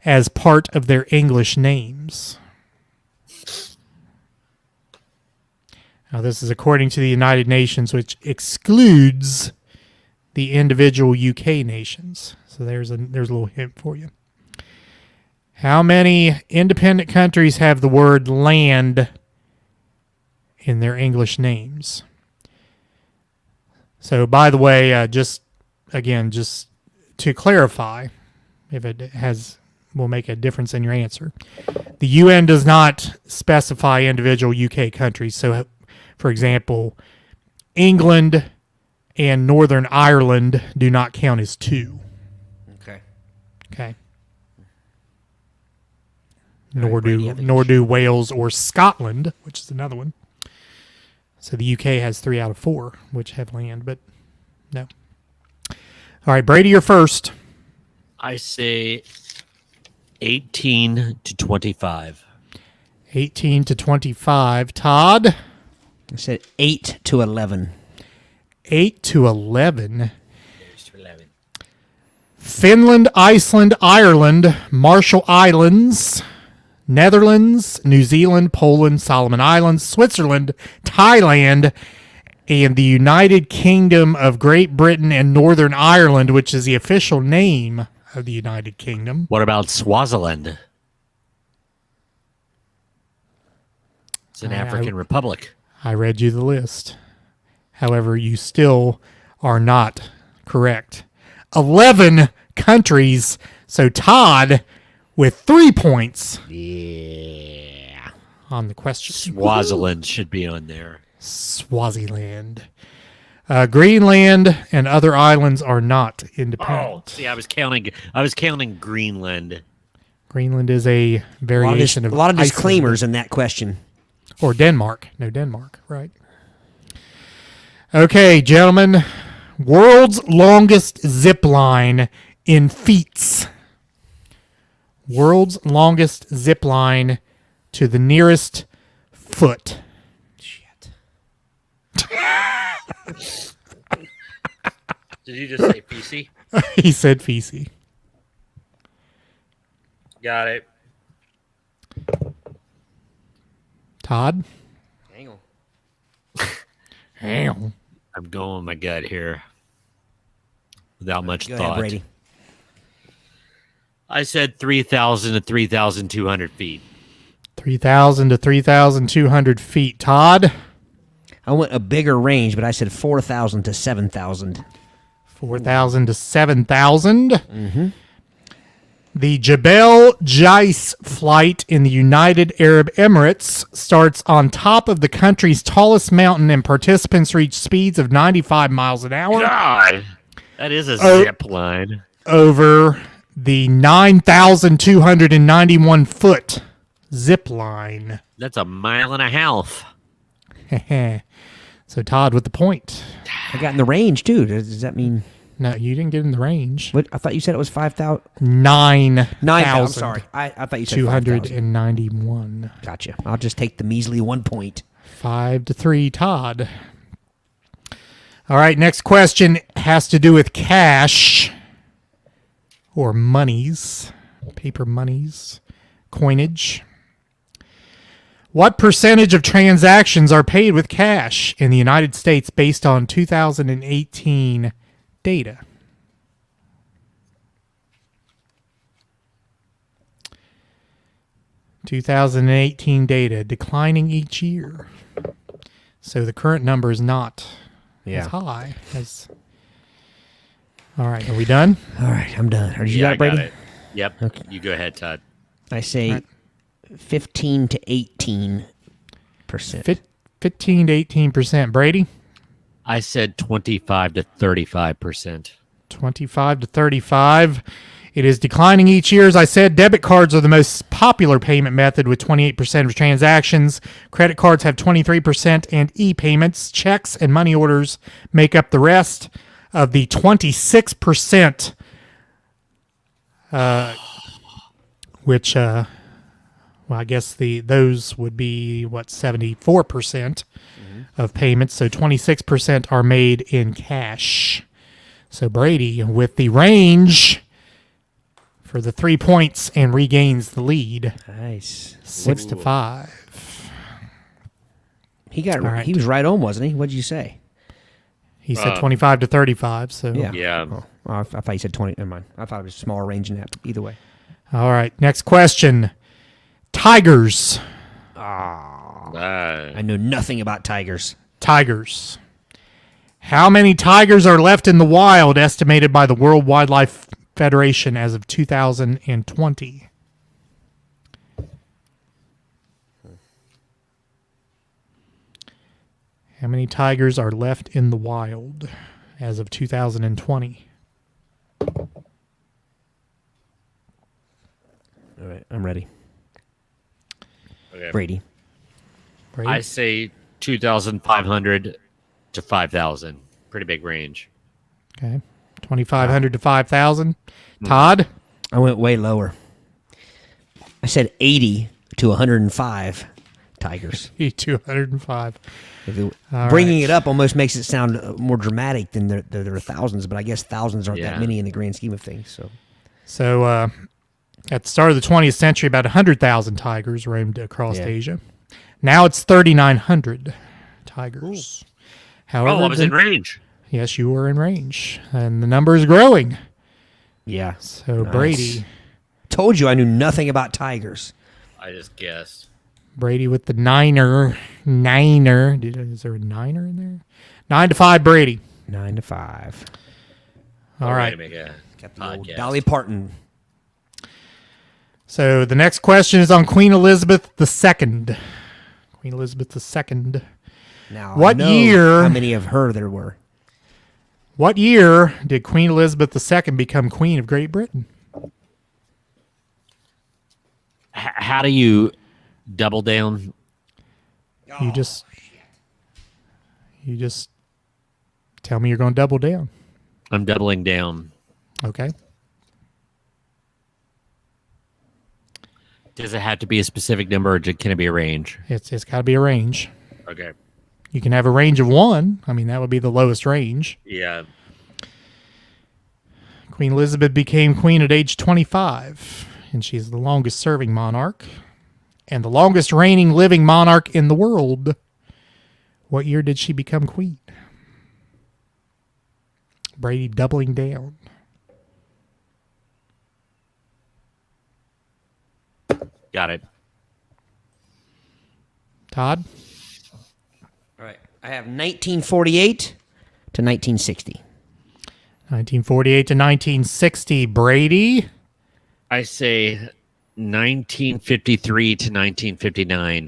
as part of their English names? Now, this is according to the United Nations, which excludes the individual UK nations. So there's a little hint for you. How many independent countries have the word land in their English names? So, by the way, just to clarify, if it will make a difference in your answer. The UN does not specify individual UK countries. So, for example, England and Northern Ireland do not count as two. Okay. Nor do Wales or Scotland, which is another one. So the UK has 3 out of 4, which have land, but no. All right, Brady, you're first. I say 18 to 25. 18 to 25. Todd? I said 8 to 11. 8 to 11. Finland, Iceland, Ireland, Marshall Islands, Netherlands, New Zealand, Poland, Solomon Islands, Switzerland, Thailand, and the United Kingdom of Great Britain and Northern Ireland, which is the official name of the United Kingdom. What about Swaziland? It's an African republic. I read you the list. However, you still are not correct. 11 countries. So Todd with 3 points. Yeah. On the question. Swaziland should be on there. Swaziland. Greenland and other islands are not independent. See, I was counting Greenland. Greenland is a variation A of lot of Iceland. disclaimers in that question. Or Denmark. No, Denmark, right. Okay, gentlemen. World's longest zip line in feet. World's longest zip line to the nearest foot. Shit. Did you just say PC? He said feces. Got it. Todd? Hang on. Hang on. I'm going with my gut here. Without much Go thought. ahead, Brady. I said 3,000 to 3,200 feet. 3,000 to 3,200 feet. Todd? I went a bigger range, but I said 4,000 to 7,000. 4,000 to 7,000. Mm-hmm. The Jebel Jais flight in the United Arab Emirates starts on top of the country's tallest mountain, and participants reach speeds of 95 miles an hour. God, that is a zip line. Over the 9,291 foot zip line. That's a mile and a half. So Todd with the point. I got in the range, too. Does that mean... No, you didn't get in the range. What? I thought you said it was 5,000. 9,000. I'm sorry. I thought you said 5,000. 291. Gotcha. I'll just take the measly 1 point. 5-3, Todd. All right, next question has to do with cash or monies, paper monies, coinage. What percentage of transactions are paid with cash in the United States based on 2018 data? data declining each year. So the current number is not as high as. All right, are we done? All right, I'm done. Are you got it, Brady? Got it. Yep. Okay. You go ahead, Todd. I say 15 to 18%. 15 to 18%. Brady? I said 25 to 35%. 25 to 35. It is declining each year. As I said, debit cards are the most popular payment method with 28% of transactions. Credit cards have 23%, and e-payments, checks, and money orders make up the rest of the 26%, which, well, I guess those would be, 74% of payments. So 26% are made in cash. So Brady with the range for the 3 points and regains the lead. Nice. 6-5. He got it. All right. He was right on, wasn't he? What did you say? He said 25 to 35. So Yeah. Oh, I thought you said 20. Never mind. I thought it was a smaller range than that. Either way. All right. Next question. Tigers. I know nothing about tigers. Tigers. How many tigers are left in the wild, estimated by the World Wildlife Federation as of 2020? How many tigers are left in the wild as of 2020? All right, I'm ready. Okay. Brady. Brady? I say 2,500 to 5,000. Pretty big range. Okay. 2,500 to 5,000. Todd? I went way lower. I said 80 to 105 tigers. 205. Bringing it up almost makes it sound more dramatic than there are thousands, but I guess thousands aren't Yeah. that many in the grand scheme of things. So at the start of the 20th century, about 100,000 tigers roamed across Yeah. Asia. Now it's 3,900 tigers. However, Oh, I was in range. yes, you were in range, and the number is growing. Yeah. So Nice. Brady Told you I knew nothing about tigers. I just guessed. with the niner. Is there a niner in there? 9-5, Brady. 9 to 5. All Way right. to make a Got the old podcast. Dolly Parton. So the next question is on Queen Elizabeth II. Queen Elizabeth II. Now, What I know year- how many of her there were? What year did Queen Elizabeth II become Queen of Great Britain? How do you double down? You just tell me you're going to double down. I'm doubling down. Okay. Does it have to be a specific number, or can it be a range? It's got to be a range. Okay. You can have a range of 1. I mean, that would be the lowest range. Yeah. Queen Elizabeth became queen at age 25, and she's the longest serving monarch and the longest reigning living monarch in the world. What year did she become queen? Brady doubling down. Got it. Todd? All right. I have 1948 to 1960. 1948 to 1960. Brady? I say 1953 to 1959.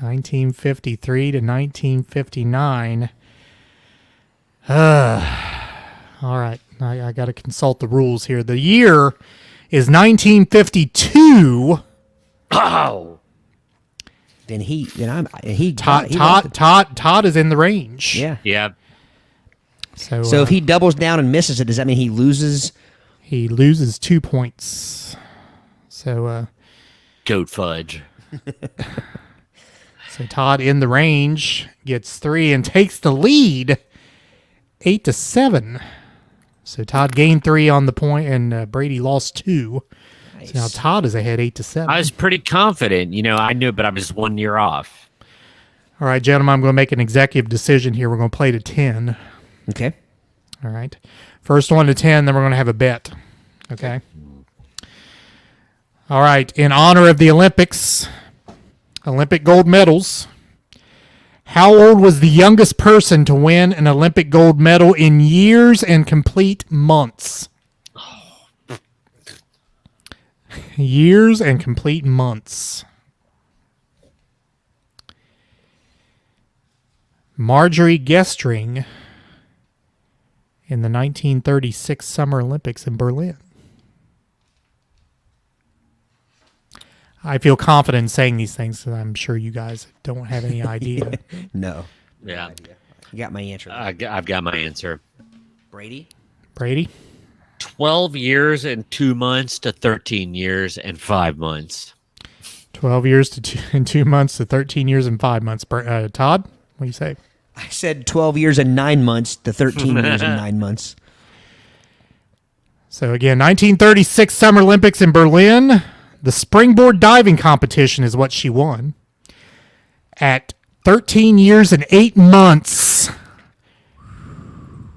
1953 to 1959. All right. I got to consult the rules here. The year is 1952. Oh, Then he Todd is in the range. Yeah. yeah. So, So if he doubles down and misses it, does that mean he loses? he loses 2 points. So Goat fudge. so Todd in the range gets 3 and takes the lead 8-7. So Todd gained 3 on the point, and Brady lost 2. So now Todd is ahead 8-7. I was pretty confident. I knew, but I'm just 1 year off. All right, gentlemen, I'm going to make an executive decision here. We're going to play to 10. Okay. All right. First one to 10, then we're going to have a bet. Okay. All right. In honor of the Olympics, Olympic gold medals, how old was the youngest person to win an Olympic gold medal in years and complete months? Years and complete months. Marjorie Gestring in the 1936 Summer Olympics in Berlin. I feel confident in saying these things, because I'm sure you guys don't have any idea. No. Yeah. You got my answer. I've got my answer. Brady? Brady? 12 years and 2 months to 13 years and 5 months. 12 years and 2 months to 13 years and 5 months. Todd, what do you say? I said 12 years and 9 months to 13 years and 9 months. So again, 1936 Summer Olympics in Berlin. The springboard diving competition is what she won. At 13 years and 8 months.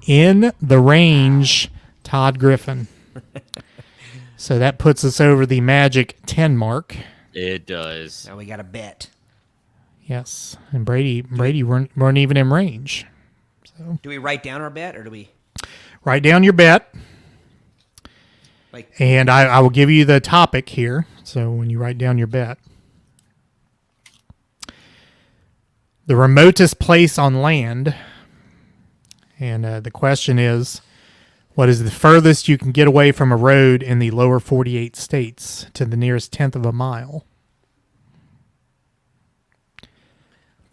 In the range, Todd Griffin. So that puts us over the magic 10 mark. It does. Now we got a bet. Yes. And Brady weren't even in range. Do we write down our bet or do we? Write down your bet. Like, And I will give you the topic here. So when you write down your bet. The remotest place on land. And the question is, what is the furthest you can get away from a road in the lower 48 states to the nearest tenth of a mile?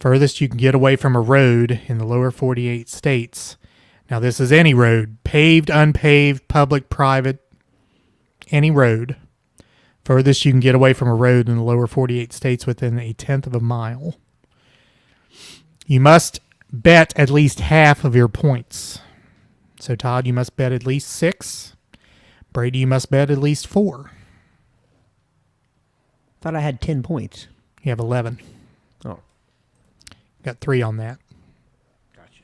Furthest you can get away from a road in the lower 48 states. Now, this is any road, paved, unpaved, public, private, any road. Furthest you can get away from a road in the lower 48 states within a tenth of a mile. You must bet at least half of your points. So, Todd, you must bet at least 6. Brady, you must bet at least 4. Thought I had 10 points. You have 11. Oh. Got 3 on that. Gotcha.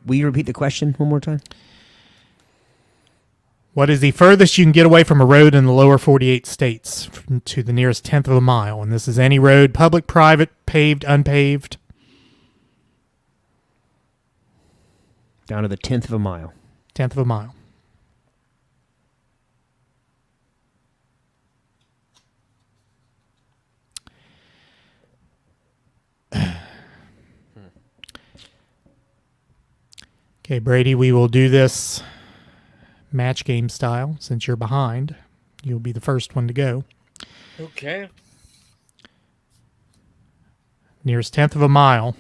Will you repeat the question one more time? What is the furthest you can get away from a road in the lower 48 states to the nearest tenth of a mile? And this is any road, public, private, paved, unpaved. Down to the tenth of a mile. Tenth of a mile. Okay, Brady, we will do this match game style. Since you're behind, you'll be the first one to go. Okay. Nearest tenth of a mile.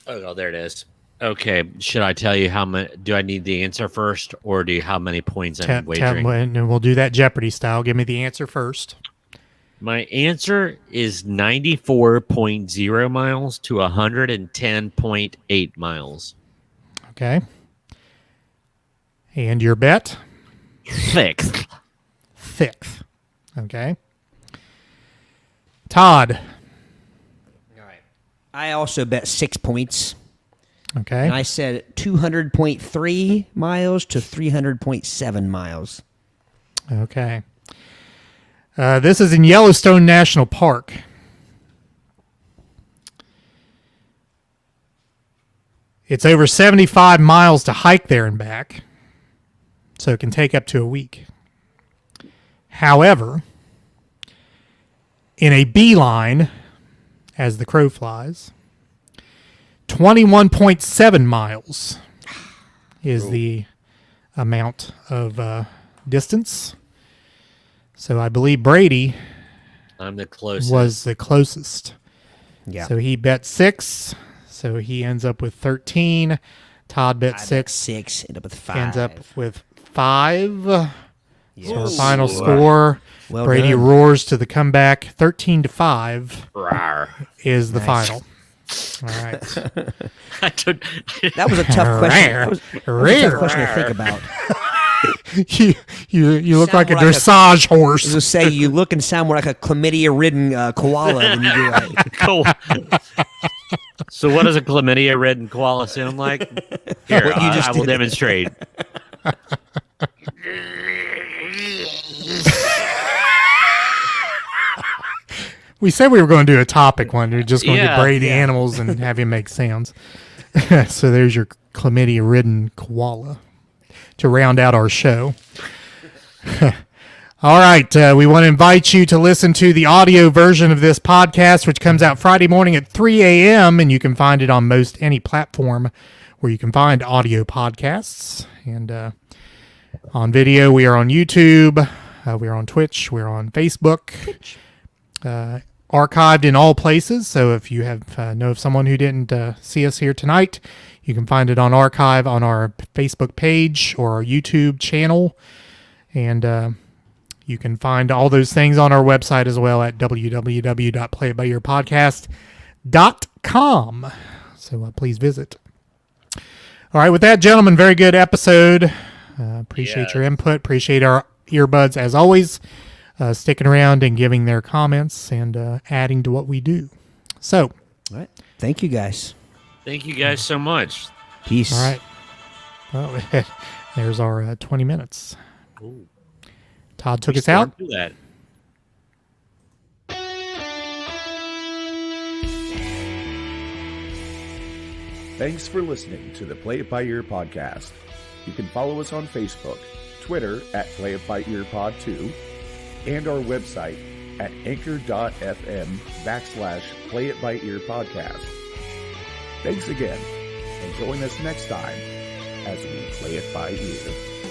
Oh, there it is. Okay, should I tell you how many? Do I need the answer first, or how many points I'm wagering? And we'll do that Jeopardy style. Give me the answer first. My answer is 94.0 miles to 110.8 miles. Okay. And your bet? Sixth. Okay. Todd. All right. I also bet 6 points. Okay. And I said 200.3 miles to 300.7 miles. Okay. This is in Yellowstone National Park. It's over 75 miles to hike there and back, so it can take up to a week. However, in a beeline, as the crow flies, 21.7 miles is the amount of distance. So I believe Brady I'm the closest. was the closest. Yeah. So he bet 6. So he ends up with 13. Todd bet I bet 6. 6. End up with 5. Ends up with 5. So our Yes. final score, Well Brady done. roars to the comeback. 13-5 Rawr. is the Nice. final. All right. That was a tough question. That was a tough question to think about. you look like a Sound like a- dressage I was horse. going to say, you look and sound more like a chlamydia-ridden koala than you do like... Cool. So what does a chlamydia-ridden koala sound like? Here, What you just I will did. demonstrate. We said we were going to do a topic one. We're just going to get Yeah, Brady yeah. animals and have him make sounds. So there's your chlamydia-ridden koala to round out our show. All right. We want to invite you to listen to the audio version of this podcast, which comes out Friday morning at 3 a.m., and you can find it on most any platform where you can find audio podcasts. And on video, we are on YouTube. We are on Twitch. We're on Facebook. Archived in all places. So if you have know of someone who didn't see us here tonight, you can find it on archive on our Facebook page or our YouTube channel. And you can find all those things on our website as well at www.playitbyyourpodcast.com. So please visit. All right, with that, gentlemen, very good episode. Appreciate your input. Appreciate our earbuds as always. Sticking around and giving their comments and adding to what we do. So, All right. Thank you, guys. Thank you guys so much. Peace. all right. Well, there's our 20 minutes. Ooh. Todd took us out. Do that. Thanks for listening to the Play It By Ear podcast. You can follow us on Facebook, Twitter at Play It By Ear Pod 2, and our website at anchor.fm/Play It By Ear podcast. Thanks again, and join us next time as we play it by ear.